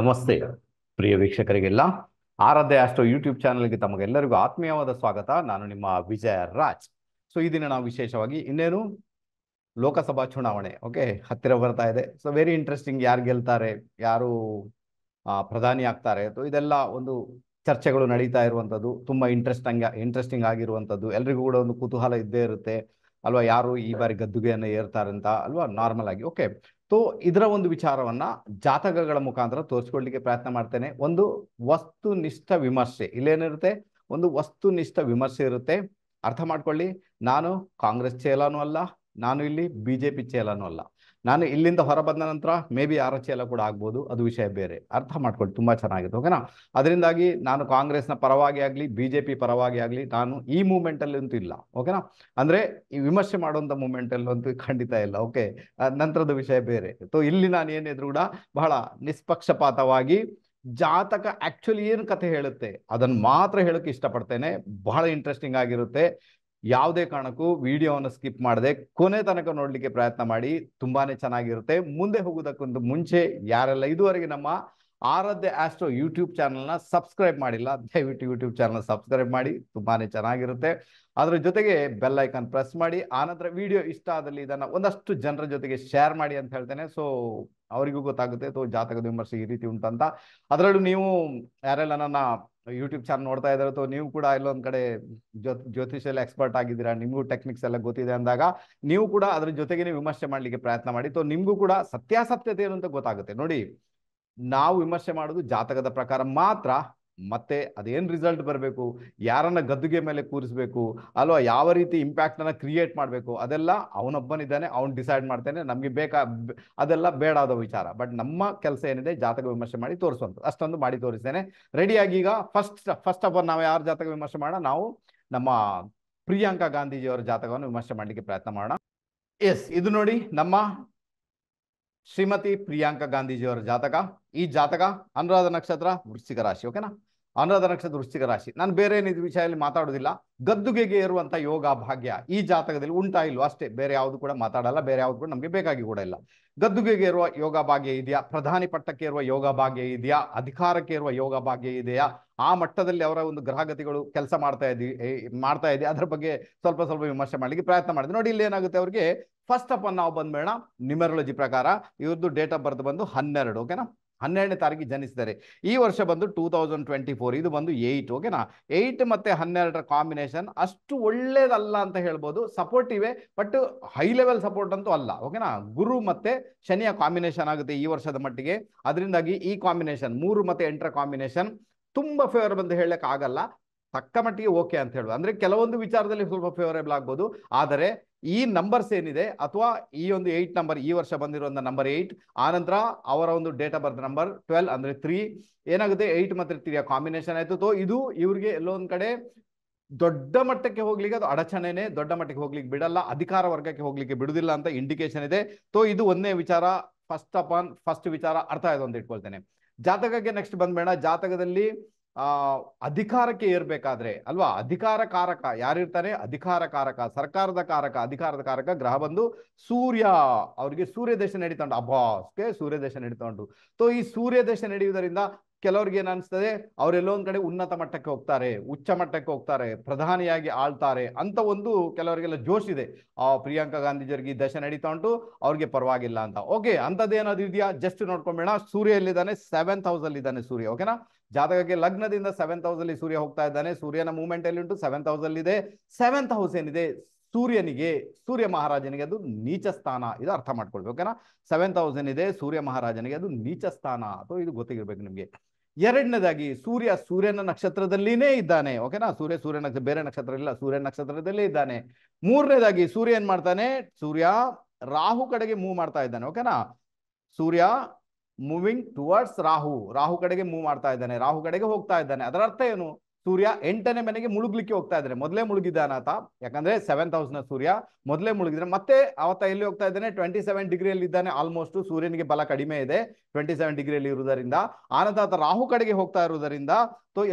ನಮಸ್ತೆ ಪ್ರಿಯ ವೀಕ್ಷಕರಿಗೆಲ್ಲ ಆರಾಧ್ಯ astro YouTube ಚಾನಲ್ಗೆ ತಮಗೆಲ್ಲರಿಗೂ ಆತ್ಮೀಯವಾದ ಸ್ವಾಗತ. ನಾನು ನಿಮ್ಮ ವಿಜಯ ರಾಜ್. ಸೊ ಈ ದಿನ ನಾವು ವಿಶೇಷವಾಗಿ ಇನ್ನೇನು ಲೋಕಸಭಾ ಚುನಾವಣೆ ಹತ್ತಿರ ಬರ್ತಾ ಇದೆ. ಸೊ ವೆರಿ ಇಂಟ್ರೆಸ್ಟಿಂಗ್, ಯಾರು ಗೆಲ್ತಾರೆ, ಯಾರು ಪ್ರಧಾನಿ ಆಗ್ತಾರೆ, ಇದೆಲ್ಲ ಒಂದು ಚರ್ಚೆಗಳು ನಡೀತಾ ಇರುವಂಥದ್ದು, ತುಂಬಾ ಇಂಟ್ರೆಸ್ಟಿಂಗ್ ಆಗಿರುವಂಥದ್ದು. ಎಲ್ರಿಗೂ ಕೂಡ ಒಂದು ಕುತೂಹಲ ಇದ್ದೇ ಇರುತ್ತೆ ಅಲ್ವಾ, ಯಾರು ಈ ಬಾರಿ ಗದ್ದುಗೆಯನ್ನು ಏರ್ತಾರೆ ಅಂತ ಅಲ್ವಾ, ನಾರ್ಮಲ್ ಆಗಿ. ಸೊ ಇದರ ಒಂದು ವಿಚಾರವನ್ನ ಜಾತಕಗಳ ಮುಖಾಂತರ ತೋರಿಸ್ಕೊಡ್ಲಿಕ್ಕೆ ಪ್ರಯತ್ನ ಮಾಡ್ತೇನೆ. ಒಂದು ವಸ್ತುನಿಷ್ಠ ವಿಮರ್ಶೆ ಇಲ್ಲೇನಿರುತ್ತೆ, ಒಂದು ವಸ್ತುನಿಷ್ಠ ವಿಮರ್ಶೆ ಇರುತ್ತೆ. ಅರ್ಥ ಮಾಡ್ಕೊಳ್ಳಿ, ನಾನು ಕಾಂಗ್ರೆಸ್ ಚೇಲಾನೂ ಅಲ್ಲ, ನಾನು ಇಲ್ಲಿ ಬಿಜೆಪಿ ಚೇಲಾನೂ ಅಲ್ಲ. ನಾನು ಇಲ್ಲಿಂದ ಹೊರ ಬಂದ ನಂತರ ಮೇ ಬಿ ಯಾರ ಚೇಲ ಕೂಡ ಆಗ್ಬೋದು, ಅದು ವಿಷಯ ಬೇರೆ. ಅರ್ಥ ಮಾಡ್ಕೊಳ್ಳಿ, ತುಂಬಾ ಚೆನ್ನಾಗಿದೆ. ಓಕೆನಾ. ಅದರಿಂದಾಗಿ ನಾನು ಕಾಂಗ್ರೆಸ್ನ ಪರವಾಗಿ ಆಗಲಿ ಬಿಜೆಪಿ ಪರವಾಗಿ ಆಗಲಿ ನಾನು ಈ ಮೂಮೆಂಟ್ ಅಲ್ಲಿ ಅಂತೂ ಇಲ್ಲ. ಓಕೆನಾ. ಅಂದ್ರೆ ಈ ವಿಮರ್ಶೆ ಮಾಡುವಂತ ಮೂಮೆಂಟ್ ಅಲ್ಲಿ ಅಂತೂ ಖಂಡಿತ ಇಲ್ಲ. ನಂತರದ ವಿಷಯ ಬೇರೆ. ಇಲ್ಲಿ ನಾನು ಏನಿದ್ರು ಕೂಡ ಬಹಳ ನಿಷ್ಪಕ್ಷಪಾತವಾಗಿ ಜಾತಕ ಆಕ್ಚುಲಿ ಏನು ಕಥೆ ಹೇಳುತ್ತೆ ಅದನ್ನು ಮಾತ್ರ ಹೇಳಕ್ಕೆ ಇಷ್ಟಪಡ್ತೇನೆ. ಬಹಳ ಇಂಟ್ರೆಸ್ಟಿಂಗ್ ಆಗಿರುತ್ತೆ. ಯಾವುದೇ ಕಾರಣಕ್ಕೂ ವಿಡಿಯೋವನ್ನು ಸ್ಕಿಪ್ ಮಾಡದೆ ಕೊನೆ ತನಕ ನೋಡ್ಲಿಕ್ಕೆ ಪ್ರಯತ್ನ ಮಾಡಿ, ತುಂಬಾನೇ ಚೆನ್ನಾಗಿರುತ್ತೆ. ಮುಂದೆ ಹೋಗುವುದಕ್ಕೊಂದು ಮುಂಚೆ ಯಾರೆಲ್ಲ ಇದುವರೆಗೆ ನಮ್ಮ ಆರಾಧ್ಯ ಆಸ್ಟ್ರೋ ಯೂಟ್ಯೂಬ್ ಚಾನಲ್ನ ಸಬ್ಸ್ಕ್ರೈಬ್ ಮಾಡಿಲ್ಲ, ದಯವಿಟ್ಟು ಯೂಟ್ಯೂಬ್ ಚಾನಲ್ ಸಬ್ಸ್ಕ್ರೈಬ್ ಮಾಡಿ, ತುಂಬಾನೇ ಚೆನ್ನಾಗಿರುತ್ತೆ. ಅದರ ಜೊತೆಗೆ ಬೆಲ್ ಐಕಾನ್ ಪ್ರೆಸ್ ಮಾಡಿ. ಆನಂತರ ವಿಡಿಯೋ ಇಷ್ಟ ಆದಲ್ಲಿ ಇದನ್ನ ಒಂದಷ್ಟು ಜನರ ಜೊತೆಗೆ ಶೇರ್ ಮಾಡಿ ಅಂತ ಹೇಳ್ತೇನೆ. ಸೊ ಅವರಿಗೂ ಗೊತ್ತಾಗುತ್ತೆ ಜಾತಕದ ವಿಮರ್ಶೆ ಈ ರೀತಿ ಉಂಟಂತ. ಅದರಲ್ಲೂ ನೀವು ಯಾರೆಲ್ಲ ನನ್ನ ಯೂಟ್ಯೂಬ್ ಚಾನಲ್ ನೋಡ್ತಾ ಇದ್ದಾರೆ, ನೀವು ಕೂಡ ಇಲ್ಲೊಂದ್ ಕಡೆ ಜ್ಯೋತಿಷಲ್ಲಿ ಎಕ್ಸ್ಪರ್ಟ್ ಆಗಿದ್ದೀರಾ, ನಿಮಗೂ ಟೆಕ್ನಿಕ್ಸ್ ಎಲ್ಲ ಗೊತ್ತಿದೆ ಅಂದಾಗ ನೀವು ಕೂಡ ಅದ್ರ ಜೊತೆಗೆ ವಿಮರ್ಶೆ ಮಾಡ್ಲಿಕ್ಕೆ ಪ್ರಯತ್ನ ಮಾಡಿ. ನಿಮ್ಗೂ ಕೂಡ ಸತ್ಯಾಸತ್ಯತೆ ಏನು ಅಂತ ಗೊತ್ತಾಗುತ್ತೆ. ನೋಡಿ, ನಾವು ವಿಮರ್ಶೆ ಮಾಡೋದು ಜಾತಕದ ಪ್ರಕಾರ ಮಾತ್ರ. ಮತ್ತೆ ಅದೇನ್ ರಿಸಲ್ಟ್ ಬರಬೇಕು, ಯಾರನ್ನ ಗದ್ದುಗೆ ಮೇಲೆ ಕೂರಿಸ್ಬೇಕು ಅಲ್ವಾ, ಯಾವ ರೀತಿ ಇಂಪ್ಯಾಕ್ಟ್ ಅನ್ನ ಕ್ರಿಯೇಟ್ ಮಾಡಬೇಕು, ಅದೆಲ್ಲ ಅವನೊಬ್ಬನಿದ್ದಾನೆ, ಅವ್ನು ಡಿಸೈಡ್ ಮಾಡ್ತೇನೆ. ನಮ್ಗೆ ಅದೆಲ್ಲ ಬೇಡಾದ ವಿಚಾರ. ಬಟ್ ನಮ್ಮ ಕೆಲಸ ಏನಿದೆ, ಜಾತಕ ವಿಮರ್ಶೆ ಮಾಡಿ ತೋರಿಸುವಂತ ಅಷ್ಟೊಂದು ಮಾಡಿ ತೋರಿಸ್ತೇನೆ. ರೆಡಿಯಾಗಿ ಈಗ ಫಸ್ಟ್ ಆಫ್ ಆಲ್ ನಾವು ಯಾರ ಜಾತಕ ವಿಮರ್ಶೆ ಮಾಡೋಣ, ನಾವು ನಮ್ಮ ಪ್ರಿಯಾಂಕಾ ಗಾಂಧೀಜಿಯವರ ಜಾತಕವನ್ನು ವಿಮರ್ಶೆ ಮಾಡ್ಲಿಕ್ಕೆ ಪ್ರಯತ್ನ ಮಾಡೋಣ. ಎಸ್, ಇದು ನೋಡಿ ನಮ್ಮ ಶ್ರೀಮತಿ ಪ್ರಿಯಾಂಕಾ ಗಾಂಧೀಜಿಯವರ ಜಾತಕ. ಈ ಜಾತಕ ಅನುರಾಧ ನಕ್ಷತ್ರ ವೃಶ್ಚಿಕ ರಾಶಿ. ಓಕೆನಾ. ಅನುರಾಧ ನಕ್ಷತ್ರ ವೃಶ್ಚಿಕ ರಾಶಿ. ನಾನು ಬೇರೆ ಏನಿದು ವಿಷಯದಲ್ಲಿ ಮಾತಾಡೋದಿಲ್ಲ. ಗದ್ದುಗೆಗೆ ಏರುವಂತ ಯೋಗ ಭಾಗ್ಯ ಈ ಜಾತಕದಲ್ಲಿ ಉಂಟಾ ಇಲ್ವೋ ಅಷ್ಟೇ, ಬೇರೆ ಯಾವುದು ಕೂಡ ಮಾತಾಡಲ್ಲ. ಬೇರೆ ಯಾವುದು ಕೂಡ ನಮ್ಗೆ ಬೇಕಾಗಿ ಕೂಡ ಇಲ್ಲ. ಗದ್ದುಗೆಗೆ ಏರುವ ಯೋಗ ಭಾಗ್ಯ ಇದೆಯಾ, ಪ್ರಧಾನಿ ಪಟ್ಟಕ್ಕೆ ಏರುವ ಯೋಗ ಭಾಗ್ಯ ಇದೆಯಾ, ಅಧಿಕಾರಕ್ಕೆ ಏರುವ ಯೋಗ ಭಾಗ್ಯ ಇದೆಯಾ, ಆ ಮಟ್ಟದಲ್ಲಿ ಅವರ ಒಂದು ಗ್ರಹಗತಿಗಳು ಕೆಲಸ ಮಾಡ್ತಾ ಇದೆ, ಅದರ ಬಗ್ಗೆ ಸ್ವಲ್ಪ ವಿಮರ್ಶೆ ಮಾಡ್ಲಿಕ್ಕೆ ಪ್ರಯತ್ನ ಮಾಡಿದೆ. ನೋಡಿ, ಇಲ್ಲಿ ಏನಾಗುತ್ತೆ ಅವ್ರಿಗೆ. ಫಸ್ಟ್ ಆಫ್ ಆಲ್ ನಾವು ಬಂದ್ಬೇಡ, ನ್ಯೂಮರಾಲಜಿ ಪ್ರಕಾರ ಇವ್ರದ್ದು ಡೇಟ್ ಆಫ್ ಬರ್ತ್ ಬಂದು 12. ಓಕೆನಾ. 12ನೇ ತಾರೀಕಿಗೆ ಜನಿಸಿದ್ದಾರೆ. ಈ ವರ್ಷ ಬಂದು 2024. ಇದು ಬಂದು 8. ಓಕೆನಾ. 8 ಮತ್ತೆ 12ರ ಕಾಂಬಿನೇಷನ್ ಅಷ್ಟು ಒಳ್ಳೇದಲ್ಲ ಅಂತ ಹೇಳ್ಬೋದು. ಸಪೋರ್ಟ್ ಇವೆ, ಬಟ್ ಹೈ ಲೆವೆಲ್ ಸಪೋರ್ಟ್ ಅಂತೂ ಅಲ್ಲ. ಓಕೆನಾ. ಗುರು ಮತ್ತೆ ಶನಿಯ ಕಾಂಬಿನೇಷನ್ ಆಗುತ್ತೆ ಈ ವರ್ಷದ ಮಟ್ಟಿಗೆ. ಅದರಿಂದಾಗಿ ಈ ಕಾಂಬಿನೇಷನ್ 3 ಮತ್ತೆ 8ರ ಕಾಂಬಿನೇಷನ್ ತುಂಬಾ ಫೇವರಬಲ್ ಅಂತ ಹೇಳಕ್ ಆಗಲ್ಲ, ತಕ್ಕ ಮಟ್ಟಿಗೆ ಓಕೆ ಅಂತ ಹೇಳುದು. ಅಂದ್ರೆ ಕೆಲವೊಂದು ವಿಚಾರದಲ್ಲಿ ಸ್ವಲ್ಪ ಫೇವರೇಬಲ್ ಆಗ್ಬೋದು. ಆದರೆ ಈ ನಂಬರ್ಸ್ ಏನಿದೆ, ಅಥವಾ ಈ ಒಂದು 8 ನಂಬರ್, ಈ ವರ್ಷ ಬಂದಿರುವಂತ ನಂಬರ್ 8, ಆನಂತರ ಅವರ ಒಂದು ಡೇಟ್ ಆಫ್ ಬರ್ತ್ ನಂಬರ್ 12 ಅಂದ್ರೆ 3 ಏನಾಗುತ್ತೆ, 8 ಮತ್ತೆ 3 ಕಾಂಬಿನೇಷನ್ ಆಯ್ತು. ಇದು ಇವ್ರಿಗೆ ಎಲ್ಲೊಂದ್ ಕಡೆ ದೊಡ್ಡ ಮಟ್ಟಕ್ಕೆ ಹೋಗ್ಲಿಕ್ಕೆ ಅದು ಅಡಚಣೆನೆ, ದೊಡ್ಡ ಮಟ್ಟಕ್ಕೆ ಹೋಗ್ಲಿಕ್ಕೆ ಬಿಡಲ್ಲ, ಅಧಿಕಾರ ವರ್ಗಕ್ಕೆ ಹೋಗ್ಲಿಕ್ಕೆ ಬಿಡುದಿಲ್ಲ ಅಂತ ಇಂಡಿಕೇಶನ್ ಇದೆ. ಇದು ಒಂದೇ ವಿಚಾರ. ಫಸ್ಟ್ ವಿಚಾರ ಅರ್ಥ ಆಯ್ತು ಅಂತ ಇಟ್ಕೊಳ್ತೇನೆ. ಜಾತಕಕ್ಕೆ ನೆಕ್ಸ್ಟ್ ಬಂದ್ಬೇಡ. ಜಾತಕದಲ್ಲಿ ಅಧಿಕಾರಕ್ಕೆ ಏರ್ಬೇಕಾದ್ರೆ ಅಲ್ವಾ, ಅಧಿಕಾರ ಕಾರಕ ಯಾರಿರ್ತಾನೆ, ಅಧಿಕಾರ ಕಾರಕ, ಸರ್ಕಾರದ ಕಾರಕ, ಅಧಿಕಾರದ ಕಾರಕ ಗ್ರಹ ಬಂದು ಸೂರ್ಯ. ಅವ್ರಿಗೆ ಸೂರ್ಯ ದೇಶ ನಡೀತಾ ಉಂಟು, ಅಬ್ಬಾಸ್ಗೆ ಸೂರ್ಯ ದೇಶ ನಡೀತಾ ಉಂಟು. ಈ ಸೂರ್ಯ ದೇಶ ನಡೆಯುವುದರಿಂದ ಕೆಲವರಿಗೆ ಏನ್ ಅನ್ಸ್ತದೆ, ಅವರೆಲ್ಲೋ ಒಂದ್ ಕಡೆ ಉನ್ನತ ಮಟ್ಟಕ್ಕೆ ಹೋಗ್ತಾರೆ, ಉಚ್ಚ ಮಟ್ಟಕ್ಕೆ ಹೋಗ್ತಾರೆ, ಪ್ರಧಾನಿಯಾಗಿ ಆಳ್ತಾರೆ ಅಂತ ಒಂದು ಕೆಲವರಿಗೆಲ್ಲ ಜೋಶ್ ಇದೆ. ಪ್ರಿಯಾಂಕಾ ಗಾಂಧೀಜಿಯವರಿಗೆ ಈ ದಶೆ ನಡೀತಾ ಉಂಟು, ಅವ್ರಿಗೆ ಪರವಾಗಿಲ್ಲ ಅಂತ. ಓಕೆ, ಅಂತದ್ದೇನಾದ್ರು ಇದೆಯಾ ಜಸ್ಟ್ ನೋಡ್ಕೊಂಬೇಡ. ಸೂರ್ಯ ಎಲ್ಲಿದ್ದಾನೆ, 7th ಹೌಸ್ ಅಲ್ಲಿ ಇದ್ದಾನೆ ಸೂರ್ಯ. ಓಕೆನಾ. ಜಾತಕಕ್ಕೆ ಲಗ್ನದಿಂದ 7th ಹೌಸ್ ಅಲ್ಲಿ ಸೂರ್ಯ ಹೋಗ್ತಾ ಇದ್ದಾನೆ. ಸೂರ್ಯನ ಮೂವ್ಮೆಂಟ್ ಎಲ್ಲಿ ಉಂಟು, 7th ಹೌಸ್ ಅಲ್ಲಿ ಇದೆ. 7th ಹೌಸ್ ಏನಿದೆ ಸೂರ್ಯ ಮಹಾರಾಜನಿಗೆ ಅದು ನೀಚ ಸ್ಥಾನ. ಇದು ಅರ್ಥ ಮಾಡ್ಕೊಳ್ಬೇಕು. ಓಕೆನಾ. 7th ಹೌಸ್ ಏನಿದೆ ಸೂರ್ಯ ಮಹಾರಾಜನಿಗೆ ಅದು ನೀಚ ಸ್ಥಾನ, ಅಥವಾ ಇದು ಗೊತ್ತಿರಬೇಕು ನಿಮ್ಗೆ. ಎರಡನೇದಾಗಿ ಸೂರ್ಯನ ನಕ್ಷತ್ರದಲ್ಲಿನೇ ಇದ್ದಾನೆ. ಓಕೆನಾ. ಸೂರ್ಯ ನಕ್ಷತ್ರ, ಬೇರೆ ನಕ್ಷತ್ರ ಇಲ್ಲ, ಸೂರ್ಯ ನಕ್ಷತ್ರದಲ್ಲೇ ಇದ್ದಾನೆ. ಮೂರನೇದಾಗಿ ಸೂರ್ಯ ಏನ್ ಮಾಡ್ತಾನೆ, ಸೂರ್ಯ ರಾಹು ಕಡೆಗೆ ಮೂವ್ ಮಾಡ್ತಾ ಇದ್ದಾನೆ. ಓಕೆನಾ. ಸೂರ್ಯ ಮೂವಿಂಗ್ ಟುವರ್ಡ್ಸ್ ರಾಹು ಕಡೆಗೆ ಮೂವ್ ಮಾಡ್ತಾ ಇದ್ದಾನೆ, ರಾಹು ಕಡೆಗೆ ಹೋಗ್ತಾ ಇದ್ದಾನೆ. ಅದರ ಅರ್ಥ ಏನು, ಸೂರ್ಯ 8ನೇ ಮನೆಗೆ ಮುಳುಗ್ಲಿಕ್ಕೆ ಹೋಗ್ತಾ ಇದ್ದಾನೆ. ಮೊದಲೇ ಮುಳುಗಿದ್ದಾನ ಆತ, ಯಾಕಂದ್ರೆ 7th ಹೌಸ್ ನ ಸೂರ್ಯ ಮೊದಲೇ ಮುಳುಗಿದ್ರೆ. ಮತ್ತೆ ಅವತ್ತ ಎಲ್ಲಿ ಹೋಗ್ತಾ ಇದ್ದಾನೆ, 27 ಡಿಗ್ರಿಯಲ್ಲಿ ಇದ್ದಾನೆ. ಆಲ್ಮೋಸ್ಟ್ ಸೂರ್ಯನಿಗೆ ಬಲ ಕಡಿಮೆ ಇದೆ 27 ಡಿಗ್ರಿಯಲ್ಲಿ ಇರುವುದರಿಂದ. ಆನಂತರ ಆತ ರಾಹು ಕಡೆಗೆ ಹೋಗ್ತಾ ಇರುವುದರಿಂದ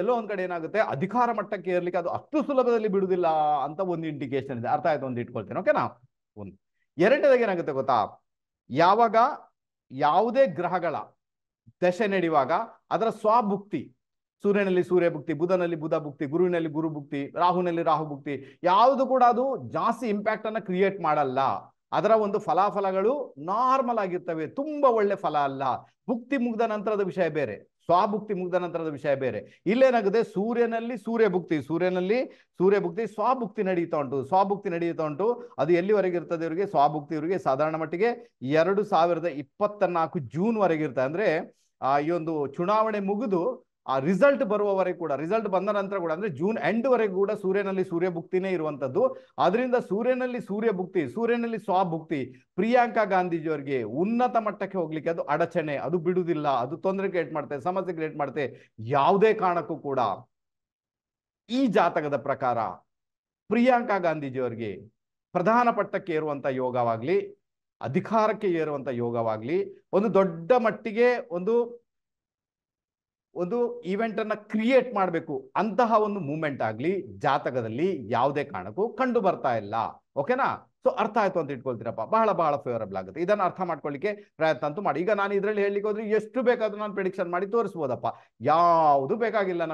ಎಲ್ಲೋ ಒಂದ್ ಕಡೆ ಏನಾಗುತ್ತೆ, ಅಧಿಕಾರ ಮಟ್ಟಕ್ಕೆ ಏರ್ಲಿಕ್ಕೆ ಅದು ಅಷ್ಟು ಸುಲಭದಲ್ಲಿ ಬಿಡುದಿಲ್ಲ ಅಂತ ಒಂದು ಇಂಡಿಕೇಶನ್ ಇದೆ. ಅರ್ಥ ಆಯ್ತು ಅಂತ ಇಟ್ಕೊಳ್ತೇನೆ. ಓಕೆನಾ. ಒಂದು ಎರಡನೇದಾಗಿ ಏನಾಗುತ್ತೆ ಗೊತ್ತಾ, ಯಾವಾಗ ಯಾವುದೇ ಗ್ರಹಗಳ ದಶೆ ನಡೆಯುವಾಗ ಅದರ ಸ್ವಭುಕ್ತಿ, ಸೂರ್ಯನಲ್ಲಿ ಸೂರ್ಯ ಭುಕ್ತಿ, ಬುಧನಲ್ಲಿ ಬುಧ ಭುಕ್ತಿ, ಗುರುವಿನಲ್ಲಿ ಗುರು ಭುಕ್ತಿ, ರಾಹುನಲ್ಲಿ ರಾಹು ಭುಕ್ತಿ, ಯಾವುದು ಕೂಡ ಅದು ಜಾಸ್ತಿ ಇಂಪ್ಯಾಕ್ಟ್ ಅನ್ನ ಕ್ರಿಯೇಟ್ ಮಾಡಲ್ಲ. ಅದರ ಒಂದು ಫಲಾಫಲಗಳು ನಾರ್ಮಲ್ ಆಗಿರ್ತವೆ, ತುಂಬಾ ಒಳ್ಳೆ ಫಲ ಅಲ್ಲ. ಭುಕ್ತಿ ಮುಗ್ದ ನಂತರದ ವಿಷಯ ಬೇರೆ, ಸ್ವಭುಕ್ತಿ ಮುಗ್ದ ನಂತರದ ವಿಷಯ ಬೇರೆ. ಇಲ್ಲೇನಾಗಿದೆ, ಸೂರ್ಯನಲ್ಲಿ ಸೂರ್ಯ ಭುಕ್ತಿ, ಸೂರ್ಯನಲ್ಲಿ ಸೂರ್ಯ ಭುಕ್ತಿ, ಸ್ವಭುಕ್ತಿ ನಡೀತಾ ಉಂಟು, ಸ್ವಭುಕ್ತಿ ನಡೀತಾ ಉಂಟು. ಅದು ಎಲ್ಲಿವರೆಗೆ ಇರ್ತದೆ ಇವರಿಗೆ? ಸ್ವಭುಕ್ತಿ ಇವರಿಗೆ ಸಾಧಾರಣ ಮಟ್ಟಿಗೆ 2024 ಜೂನ್ ವರೆಗೆ ಇರ್ತದೆ. ಅಂದ್ರೆ ಈ ಒಂದು ಚುನಾವಣೆ ಮುಗಿದು ಆ ರಿಸಲ್ಟ್ ಬರುವವರೆಗೆ ಕೂಡ, ರಿಸಲ್ಟ್ ಬಂದ ನಂತರ ಕೂಡ, ಅಂದ್ರೆ ಜೂನ್ ಎಂಡ್ ವರೆಗೂ ಕೂಡ ಸೂರ್ಯನಲ್ಲಿ ಸೂರ್ಯ ಭುಕ್ತಿನೇ ಇರುವಂತದ್ದು. ಅದರಿಂದ ಸೂರ್ಯನಲ್ಲಿ ಸೂರ್ಯ ಭುಕ್ತಿ, ಸೂರ್ಯನಲ್ಲಿ ಸ್ವಭುಕ್ತಿ ಪ್ರಿಯಾಂಕಾ ಗಾಂಧೀಜಿಯವರಿಗೆ ಉನ್ನತ ಮಟ್ಟಕ್ಕೆ ಹೋಗ್ಲಿಕ್ಕೆ ಅದು ಅಡಚಣೆ, ಅದು ಬಿಡುವುದಿಲ್ಲ, ಅದು ತೊಂದರೆ ಕ್ರಿಯೇಟ್ ಮಾಡುತ್ತೆ, ಸಮಸ್ಯೆ ಕ್ರಿಯೇಟ್ ಮಾಡುತ್ತೆ. ಯಾವುದೇ ಕಾರಣಕ್ಕೂ ಕೂಡ ಈ ಜಾತಕದ ಪ್ರಕಾರ ಪ್ರಿಯಾಂಕಾ ಗಾಂಧೀಜಿಯವರಿಗೆ ಪ್ರಧಾನ ಪಟ್ಟಕ್ಕೆ ಏರುವಂತ ಯೋಗವಾಗ್ಲಿ, ಅಧಿಕಾರಕ್ಕೆ ಏರುವಂತ ಯೋಗವಾಗ್ಲಿ, ಒಂದು ದೊಡ್ಡ ಮಟ್ಟಿಗೆ ಒಂದು ಈವೆಂಟ್ ಅನ್ನ ಕ್ರಿಯೇಟ್ ಮಾಡಬೇಕು ಅಂತಹ ಒಂದು ಮೂಮೆಂಟ್ ಆಗ್ಲಿ ಜಾತಕದಲ್ಲಿ ಯಾವುದೇ ಕಾರಣಕ್ಕೂ ಕಂಡು ಬರ್ತಾ ಇಲ್ಲ. ಓಕೆನಾ? ಸೊ ಅರ್ಥ ಆಯ್ತು ಅಂತ ಇಟ್ಕೊಳ್ತೀರಪ್ಪ, ಬಹಳ ಬಹಳ ಫೇವರಬಲ್ ಆಗುತ್ತೆ. ಇದನ್ನ ಅರ್ಥ ಮಾಡ್ಕೊಳ್ಳಿಕ್ಕೆ ಪ್ರಯತ್ನ ಅಂತೂ ಮಾಡಿ. ಈಗ ನಾನು ಇದರಲ್ಲಿ ಹೇಳಲಿಕ್ಕೆ ಹೋದ್ರೆ ಎಷ್ಟು ಬೇಕಾದ್ರೂ ನಾನು ಪ್ರಿಡಿಕ್ಷನ್ ಮಾಡಿ ತೋರಿಸ್ಬೋದಪ್ಪ, ಯಾವುದು ಬೇಕಾಗಿಲ್ಲ.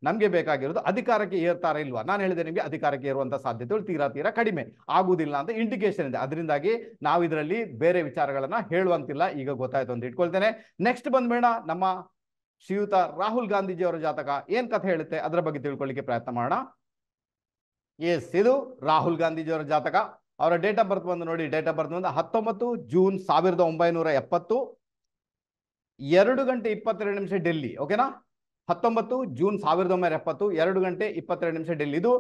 ನಮ್ಗೆ ಬೇಕಾಗಿರೋದು ಅಧಿಕಾರಕ್ಕೆ ಏರ್ತಾರ ಇಲ್ವಾ. ನಾನು ಹೇಳಿದೆ ನಿಮಗೆ ಅಧಿಕಾರಕ್ಕೆ ಏರುವಂತ ಸಾಧ್ಯತೆಗಳು ತೀರಾ ಕಡಿಮೆ, ಆಗುದಿಲ್ಲ ಅಂತ ಇಂಡಿಕೇಶನ್ ಇದೆ. ಅದರಿಂದಾಗಿ ನಾವು ಇದರಲ್ಲಿ ಬೇರೆ ವಿಚಾರಗಳನ್ನ ಹೇಳುವಂತಿಲ್ಲ. ಈಗ ಗೊತ್ತಾಯ್ತು ಅಂತ ಇಟ್ಕೊಳ್ತೇನೆ. ನೆಕ್ಸ್ಟ್ ಬಂದ್ಬೇಡ, ನಮ್ಮ ಶ್ರೀಯುತ ರಾಹುಲ್ ಗಾಂಧೀಜಿ ಅವರ ಜಾತಕ ಏನ್ ಕಥೆ ಹೇಳುತ್ತೆ ಅದರ ಬಗ್ಗೆ ತಿಳ್ಕೊಳ್ಳಿಕ್ಕೆ ಪ್ರಯತ್ನ ಮಾಡೋಣ. ಎಸ್, ಇದು ರಾಹುಲ್ ಗಾಂಧೀಜಿ ಅವರ ಜಾತಕ. ಅವರ ಡೇಟ್ ಆಫ್ ಬರ್ತ್ ಬಂದು ನೋಡಿ, ಡೇಟ್ ಆಫ್ ಬರ್ತ್ ಬಂದು 19 ಜೂನ್ 1970, 2:22 ಡೆಲ್ಲಿ. ಓಕೆನಾ? 19 ಜೂನ್ 1970, 2:22 ಡೆಲ್ಲಿ. ಇದು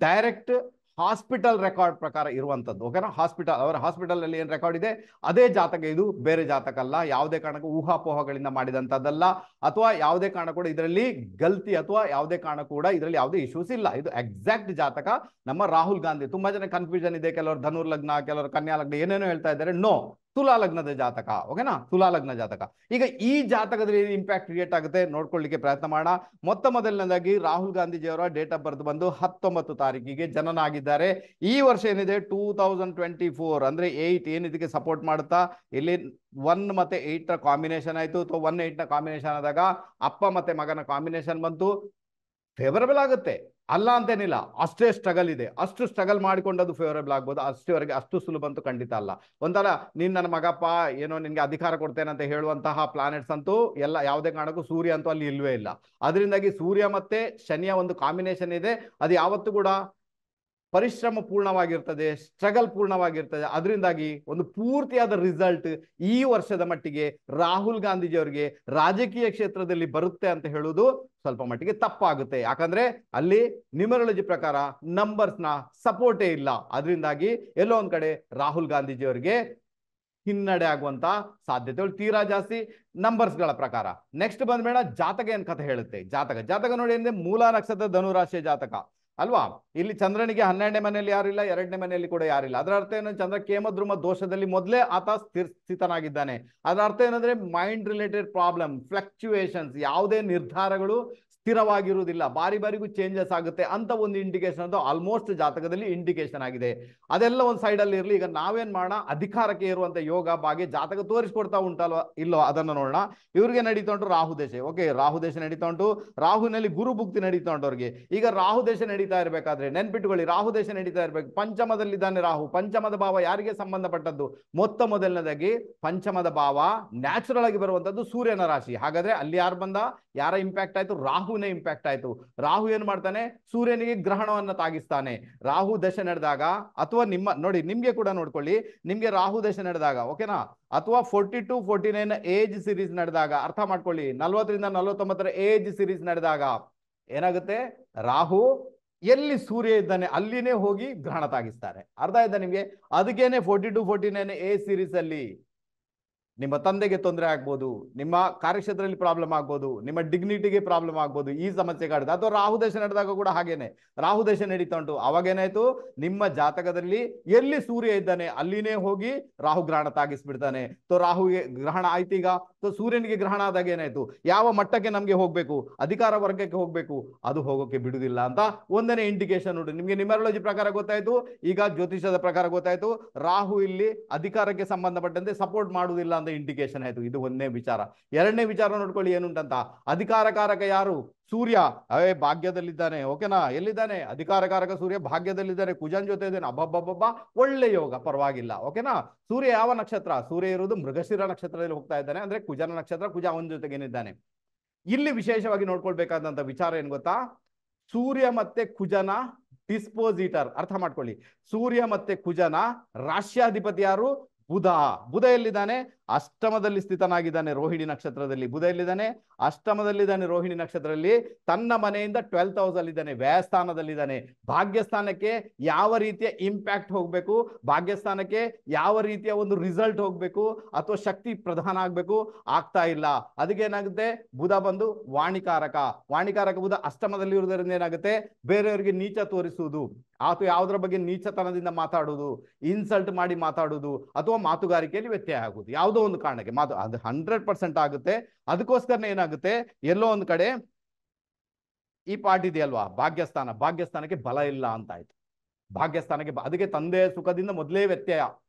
ಡೈರೆಕ್ಟ್ ಹಾಸ್ಪಿಟಲ್ ರೆಕಾರ್ಡ್ ಪ್ರಕಾರ ಇರುವಂತದ್ದು. ಓಕೆನಾ? ಅವರ ಹಾಸ್ಪಿಟಲ್ ಅಲ್ಲಿ ಏನ್ ರೆಕಾರ್ಡ್ ಇದೆ ಅದೇ ಜಾತಕ ಇದು, ಬೇರೆ ಜಾತಕ ಅಲ್ಲ. ಯಾವುದೇ ಕಾರಣಕ್ಕೂ ಊಹಾಪೋಹಗಳಿಂದ ಮಾಡಿದಂತದ್ದಲ್ಲ, ಅಥವಾ ಯಾವುದೇ ಕಾರಣ ಕೂಡ ಇದರಲ್ಲಿ ಗಲ್ತಿ ಅಥವಾ ಯಾವುದೇ ಕಾರಣ ಕೂಡ ಇದರಲ್ಲಿ ಯಾವುದೇ ಇಶ್ಯೂಸ್ ಇಲ್ಲ. ಇದು ಎಕ್ಸಾಕ್ಟ್ ಜಾತಕ ನಮ್ಮ ರಾಹುಲ್ ಗಾಂಧಿ. ತುಂಬಾ ಜನ ಕನ್ಫ್ಯೂಷನ್ ಇದೆ, ಕೆಲವರು ಧನುರ್ ಲಗ್ನ, ಕೆಲವರು ಕನ್ಯಾ ಲಗ್ನ, ಏನೇನೋ ಹೇಳ್ತಾ ಇದ್ದಾರೆ. ನೋ, ತುಲಾ ಲಗ್ನದ ಜಾತಕ. ಓಕೆನಾ? ತುಲಾ ಲಗ್ನ ಜಾತಕ. ಈಗ ಈ ಜಾತಕದಲ್ಲಿ ಇಂಪ್ಯಾಕ್ಟ್ ಕ್ರಿಯೇಟ್ ಆಗುತ್ತೆ ನೋಡ್ಕೊಳ್ಳಿಕ್ಕೆ ಪ್ರಯತ್ನ ಮಾಡೋಣ. ಮೊದಲನೇದಾಗಿ ರಾಹುಲ್ ಗಾಂಧೀಜಿಯವರ ಡೇಟ್ ಆಫ್ ಬರ್ತ್ ಬಂದು 19 ತಾರೀಕಿಗೆ ಜನನ ಆಗಿದ್ದಾರೆ. ಈ ವರ್ಷ ಏನಿದೆ 2024, ಅಂದ್ರೆ 8 ಏನ್ ಇದಕ್ಕೆ ಸಪೋರ್ಟ್ ಮಾಡುತ್ತಾ, ಇಲ್ಲಿ 1 ಮತ್ತೆ 8 ಕಾಂಬಿನೇಷನ್ ಆಯ್ತು. 1, 8 ಕಾಂಬಿನೇಷನ್ ಆದಾಗ ಅಪ್ಪ ಮತ್ತೆ ಮಗನ ಕಾಂಬಿನೇಷನ್ ಬಂತು, ಫೇವರಬಲ್ ಆಗುತ್ತೆ, ಅಲ್ಲ ಅಂತೇನಿಲ್ಲ. ಅಷ್ಟೇ ಸ್ಟ್ರಗಲ್ ಇದೆ, ಅಷ್ಟು ಸ್ಟ್ರಗಲ್ ಮಾಡಿಕೊಂಡದ್ದು ಫೇವರಬಲ್ ಆಗ್ಬೋದು. ಅಷ್ಟೇವರೆಗೆ ಅಷ್ಟು ಸುಲಭ ಅಂತೂ ಖಂಡಿತ ಅಲ್ಲ. ಒಂಥರ ನೀನ್ ನನ್ನ ಮಗಪ್ಪ ಏನೋ ನಿನ್ಗೆ ಅಧಿಕಾರ ಕೊಡ್ತೇನೆ ಅಂತ ಹೇಳುವಂತಹ ಪ್ಲಾನೆಟ್ಸ್ ಅಂತೂ ಎಲ್ಲ ಯಾವುದೇ ಕಾರಣಕ್ಕೂ ಸೂರ್ಯ ಅಂತೂ ಅಲ್ಲಿ ಇಲ್ವೇ ಇಲ್ಲ. ಅದರಿಂದಾಗಿ ಸೂರ್ಯ ಮತ್ತೆ ಶನಿಯ ಒಂದು ಕಾಂಬಿನೇಷನ್ ಇದೆ, ಅದು ಯಾವತ್ತೂ ಕೂಡ ಪರಿಶ್ರಮ ಪೂರ್ಣವಾಗಿರ್ತದೆ, ಸ್ಟ್ರಗಲ್ ಪೂರ್ಣವಾಗಿರ್ತದೆ. ಅದರಿಂದಾಗಿ ಒಂದು ಪೂರ್ತಿಯಾದ ರಿಸಲ್ಟ್ ಈ ವರ್ಷದ ಮಟ್ಟಿಗೆ ರಾಹುಲ್ ಗಾಂಧೀಜಿ ಅವರಿಗೆ ರಾಜಕೀಯ ಕ್ಷೇತ್ರದಲ್ಲಿ ಬರುತ್ತೆ ಅಂತ ಹೇಳುವುದು ಸ್ವಲ್ಪ ಮಟ್ಟಿಗೆ ತಪ್ಪಾಗುತ್ತೆ. ಯಾಕಂದ್ರೆ ಅಲ್ಲಿ ನ್ಯೂಮರಾಲಜಿ ಪ್ರಕಾರ ನಂಬರ್ಸ್ ನ ಸಪೋರ್ಟೇ ಇಲ್ಲ. ಅದರಿಂದಾಗಿ ಎಲ್ಲೋ ಒಂದ್ ಕಡೆ ರಾಹುಲ್ ಗಾಂಧೀಜಿ ಅವರಿಗೆ ಹಿನ್ನಡೆ ಆಗುವಂತ ಸಾಧ್ಯತೆಗಳು ತೀರಾ ಜಾಸ್ತಿ ನಂಬರ್ಸ್ ಗಳ ಪ್ರಕಾರ. ನೆಕ್ಸ್ಟ್ ಬಂದ್ಬೇಡ, ಜಾತಕ ಏನ್ ಕಥೆ ಹೇಳುತ್ತೆ. ಜಾತಕ ನೋಡಿ ಅಂದ್ರೆ ಮೂಲ ನಕ್ಷತ್ರ ಧನುರಾಶಿಯ ಜಾತಕ ಅಲ್ವಾ. ಇಲ್ಲಿ ಚಂದ್ರನಿಗೆ 12ನೇ ಮನೆಯಲ್ಲಿ ಯಾರಿಲ್ಲ, 2ನೇ ಮನೆಯಲ್ಲಿ ಕೂಡ ಯಾರಿಲ್ಲ. ಅದರ ಅರ್ಥ ಏನು? ಚಂದ್ರ ಕೇಮದ್ರುಮ ದೋಷದಲ್ಲಿ ಮೊದಲೇ ಆತ ಸ್ಥಿತನಾಗಿದ್ದಾನೆ. ಅದರ ಅರ್ಥ ಏನಂದ್ರೆ ಮೈಂಡ್ ರಿಲೇಟೆಡ್ ಪ್ರಾಬ್ಲಮ್, ಫ್ಲಕ್ಚುಯೇಷನ್ಸ್, ಯಾವುದೇ ನಿರ್ಧಾರಗಳು ಸ್ಥಿರವಾಗಿರುವುದಿಲ್ಲ, ಬಾರಿಗೂ ಚೇಂಜಸ್ ಆಗುತ್ತೆ ಅಂತ ಒಂದು ಇಂಡಿಕೇಶನ್ ಅದು ಆಲ್ಮೋಸ್ಟ್ ಜಾತಕದಲ್ಲಿ ಇಂಡಿಕೇಶನ್ ಆಗಿದೆ. ಅದೆಲ್ಲ ಒಂದು ಸೈಡ್ ಅಲ್ಲಿ ಇರಲಿ. ಈಗ ನಾವೇನ್ ಮಾಡೋಣ, ಅಧಿಕಾರಕ್ಕೆ ಇರುವಂತ ಯೋಗ ಬಗ್ಗೆ ಜಾತಕ ತೋರಿಸ್ಕೊಡ್ತಾ ಉಂಟಲ್ವಾ ಇಲ್ಲೋ ಅದನ್ನು ನೋಡೋಣ. ಇವ್ರಿಗೆ ನಡೀತಾ ಉಂಟು ರಾಹು ದೇಶ. ಓಕೆ, ರಾಹು ದೇಶ ನಡೀತಾ ಉಂಟು, ರಾಹುನಲ್ಲಿ ಗುರು ಭುಕ್ತಿ ನಡೀತಾ ಉಂಟು ಅವ್ರಿಗೆ. ಈಗ ರಾಹು ದೇಶ ನಡೀತಾ ಇರ್ಬೇಕಾದ್ರೆ ನೆನ್ಪಿಟ್ಕೊಳ್ಳಿ, ರಾಹು ದೇಶ ನಡೀತಾ ಇರ್ಬೇಕು, ಪಂಚಮದಲ್ಲಿದ್ದಾನೆ ರಾಹು. ಪಂಚಮದ ಭಾವ ಯಾರಿಗೆ ಸಂಬಂಧಪಟ್ಟದ್ದು? ಮೊದಲನೇದಾಗಿ ಪಂಚಮದ ಭಾವ ನ್ಯಾಚುರಲ್ ಆಗಿ ಬರುವಂತದ್ದು ಸೂರ್ಯನ ರಾಶಿ. ಹಾಗಾದ್ರೆ ಅಲ್ಲಿ ಯಾರು ಬಂದ, ಯಾರ ಇಂಪ್ಯಾಕ್ಟ್ ಆಯ್ತು? ರಾಹುನೇ ಇಂಪ್ಯಾಕ್ಟ್ ಆಯ್ತು. ರಾಹು ಏನ್ ಮಾಡ್ತಾನೆ? ಸೂರ್ಯನಿಗೆ ಗ್ರಹಣವನ್ನ ತಾಗಿಸ್ತಾನೆ. ರಾಹು ದಶೆ ನಡೆದಾಗ, ಅಥವಾ ನಿಮ್ಮ ನೋಡಿ ನಿಮ್ಗೆ ಕೂಡ ನೋಡ್ಕೊಳ್ಳಿ, ನಿಮ್ಗೆ ರಾಹು ದಶೆ ನಡೆದಾಗ, ಓಕೆನಾ, ಅಥವಾ 42-49 ಏಜ್ ಸೀರೀಸ್ ನಡೆದಾಗ, ಅರ್ಥ ಮಾಡ್ಕೊಳ್ಳಿ, 40ರಿಂದ 49 ಏಜ್ ಸೀರೀಸ್ ನಡೆದಾಗ ಏನಾಗುತ್ತೆ? ರಾಹು ಎಲ್ಲಿ ಸೂರ್ಯ ಇದ್ದಾನೆ ಅಲ್ಲಿನೇ ಹೋಗಿ ಗ್ರಹಣ ತಾಗಿಸ್ತಾರೆ. ಅರ್ಥ ಆಯ್ತಾ ನಿಮ್ಗೆ? ಅದಕ್ಕೇನೆ 42-49 ಏಜ್ ಸೀರೀಸ್ ಅಲ್ಲಿ ನಿಮ್ಮ ತಂದೆಗೆ ತೊಂದರೆ ಆಗ್ಬೋದು, ನಿಮ್ಮ ಕಾರ್ಯಕ್ಷೇತ್ರದಲ್ಲಿ ಪ್ರಾಬ್ಲಮ್ ಆಗ್ಬೋದು, ನಿಮ್ಮ ಡಿಗ್ನಿಟಿಗೆ ಪ್ರಾಬ್ಲಮ್ ಆಗ್ಬೋದು, ಈ ಸಮಸ್ಯೆ ಕಾಡುತ್ತೆ. ಅಥವಾ ರಾಹು ದೇಶ ನಡೆದಾಗ ಕೂಡ ಹಾಗೇನೆ, ರಾಹು ದೇಶ ನಡೀತಾ ಉಂಟು, ಅವಾಗೇನಾಯ್ತು? ನಿಮ್ಮ ಜಾತಕದಲ್ಲಿ ಎಲ್ಲಿ ಸೂರ್ಯ ಇದ್ದಾನೆ ಅಲ್ಲಿನೇ ಹೋಗಿ ರಾಹು ಗ್ರಹಣ ತಾಗಿಸ್ಬಿಡ್ತಾನೆ. ಸೊ ರಾಹುಗೆ ಗ್ರಹಣ ಆಯ್ತು. ಈಗ ಸೂರ್ಯನಿಗೆ ಗ್ರಹಣ ಆದಾಗ ಏನಾಯ್ತು, ಯಾವ ಮಟ್ಟಕ್ಕೆ ನಮಗೆ ಹೋಗ್ಬೇಕು, ಅಧಿಕಾರ ವರ್ಗಕ್ಕೆ ಹೋಗ್ಬೇಕು, ಅದು ಹೋಗೋಕೆ ಬಿಡುದಿಲ್ಲ ಅಂತ ಒಂದನೇ ಇಂಡಿಕೇಶನ್ ನೋಡಿ. ನಿಮಗೆ ನ್ಯೂಮರಾಲಜಿ ಪ್ರಕಾರ ಗೊತ್ತಾಯ್ತು, ಈಗ ಜ್ಯೋತಿಷದ ಪ್ರಕಾರ ಗೊತ್ತಾಯ್ತು, ರಾಹು ಇಲ್ಲಿ ಅಧಿಕಾರಕ್ಕೆ ಸಂಬಂಧಪಟ್ಟಂತೆ ಸಪೋರ್ಟ್ ಮಾಡುವುದಿಲ್ಲ ಅಂತ ಇಂಡಿಕೇಶನ್ ಆಯ್ತು. ಇದು ಒಂದನೇ ವಿಚಾರ. ಎರಡನೇ ವಿಚಾರ ನೋಡ್ಕೊಳ್ಳಿ ಏನುಂಟಂತ. ಅಧಿಕಾರಕಾರಕ ಯಾರು? ಸೂರ್ಯ. ಭಾಗ್ಯದಲ್ಲಿದ್ದಾನೆ. ಓಕೆನಾ? ಎಲ್ಲಿದ್ದಾನೆ? ಅಧಿಕಾರಕಾರಕ ಸೂರ್ಯ ಭಾಗ್ಯದಲ್ಲಿದ್ದಾನೆ, ಕುಜನ್ ಜೊತೆ ಇದ್ದಾನೆ. ಅಬ್ಬಬ್ಬಬ್ಬ, ಒಳ್ಳೆ ಯೋಗ, ಪರವಾಗಿಲ್ಲ. ಓಕೆನಾ? ಸೂರ್ಯ ಯಾವ ನಕ್ಷತ್ರ? ಸೂರ್ಯ ಇರುವುದು ಮೃಗಶಿರ ನಕ್ಷತ್ರದಲ್ಲಿ ಹೋಗ್ತಾ ಇದ್ದಾನೆ, ಅಂದ್ರೆ ಕುಜನ ನಕ್ಷತ್ರ. ಕುಜ ಅವನ ಜೊತೆಗೇನಿದ್ದಾನೆ. ಇಲ್ಲಿ ವಿಶೇಷವಾಗಿ ನೋಡ್ಕೊಳ್ಬೇಕಾದಂತ ವಿಚಾರ ಏನ್ ಗೊತ್ತಾ, ಸೂರ್ಯ ಮತ್ತೆ ಕುಜನ ಡಿಸ್ಪೋಸಿಟರ್. ಅರ್ಥ ಮಾಡ್ಕೊಳ್ಳಿ, ಸೂರ್ಯ ಮತ್ತೆ ಕುಜನ ರಾಶ್ಯಾಧಿಪತಿ ಯಾರು? ಬುಧ. ಬುಧ ಎಲ್ಲಿದ್ದಾನೆ? ಅಷ್ಟಮದಲ್ಲಿ ಸ್ಥಿತನಾಗಿದ್ದಾನೆ, ರೋಹಿಣಿ ನಕ್ಷತ್ರದಲ್ಲಿ. ಬುಧ ಎಲ್ಲಿದ್ದಾನೆ? ಅಷ್ಟಮದಲ್ಲಿದ್ದಾನೆ, ರೋಹಿಣಿ ನಕ್ಷತ್ರದಲ್ಲಿ. ತನ್ನ ಮನೆಯಿಂದ 12th ಹೌಸ್ ಅಲ್ಲಿದ್ದಾನೆ, ವ್ಯಯಸ್ಥಾನದಲ್ಲಿದ್ದಾನೆ. ಭಾಗ್ಯಸ್ಥಾನಕ್ಕೆ ಯಾವ ರೀತಿಯ ಇಂಪ್ಯಾಕ್ಟ್ ಹೋಗ್ಬೇಕು, ಭಾಗ್ಯಸ್ಥಾನಕ್ಕೆ ಯಾವ ರೀತಿಯ ಒಂದು ರಿಸಲ್ಟ್ ಹೋಗ್ಬೇಕು ಅಥವಾ ಶಕ್ತಿ ಪ್ರಧಾನ ಆಗ್ಬೇಕು, ಆಗ್ತಾ ಇಲ್ಲ. ಅದಕ್ಕೆ ಏನಾಗುತ್ತೆ, ಬುಧ ಬಂದು ವಾಣಿಕಾರಕ. ವಾಣಿಕಾರಕ ಬುಧ ಅಷ್ಟಮದಲ್ಲಿ ಇರುವುದರಿಂದ ಏನಾಗುತ್ತೆ, ಬೇರೆಯವರಿಗೆ ನೀಚ ತೋರಿಸುವುದು ಅಥವಾ ಯಾವುದರ ಬಗ್ಗೆ ನೀಚತನದಿಂದ ಮಾತಾಡುವುದು, ಇನ್ಸಲ್ಟ್ ಮಾಡಿ ಮಾತಾಡುವುದು, ಅಥವಾ ಮಾತುಗಾರಿಕೆಯಲ್ಲಿ ವ್ಯತ್ಯಯ ಆಗುವುದು, ಯಾವುದೋ ಒಂದು ಕಾರಣಕ್ಕೆ ಮಾತು ಅದು 100% ಆಗುತ್ತೆ. ಅದಕ್ಕೋಸ್ಕರ ಏನಾಗುತ್ತೆ, ಎಲ್ಲೋ ಒಂದು ಕಡೆ ಈ ಪಾರ್ಟ್ ಇದೆಯಲ್ವಾ, ಭಾಗ್ಯಸ್ಥಾನ, ಭಾಗ್ಯಸ್ಥಾನಕ್ಕೆ ಬಲ ಇಲ್ಲ ಅಂತ ಆಯ್ತು. ಭಾಗ್ಯಸ್ಥಾನಕ್ಕೆ ಅದಕ್ಕೆ ತಂದೆಯ ಸುಖದಿಂದ ಮೊದಲೇ ವ್ಯತ್ಯಯ,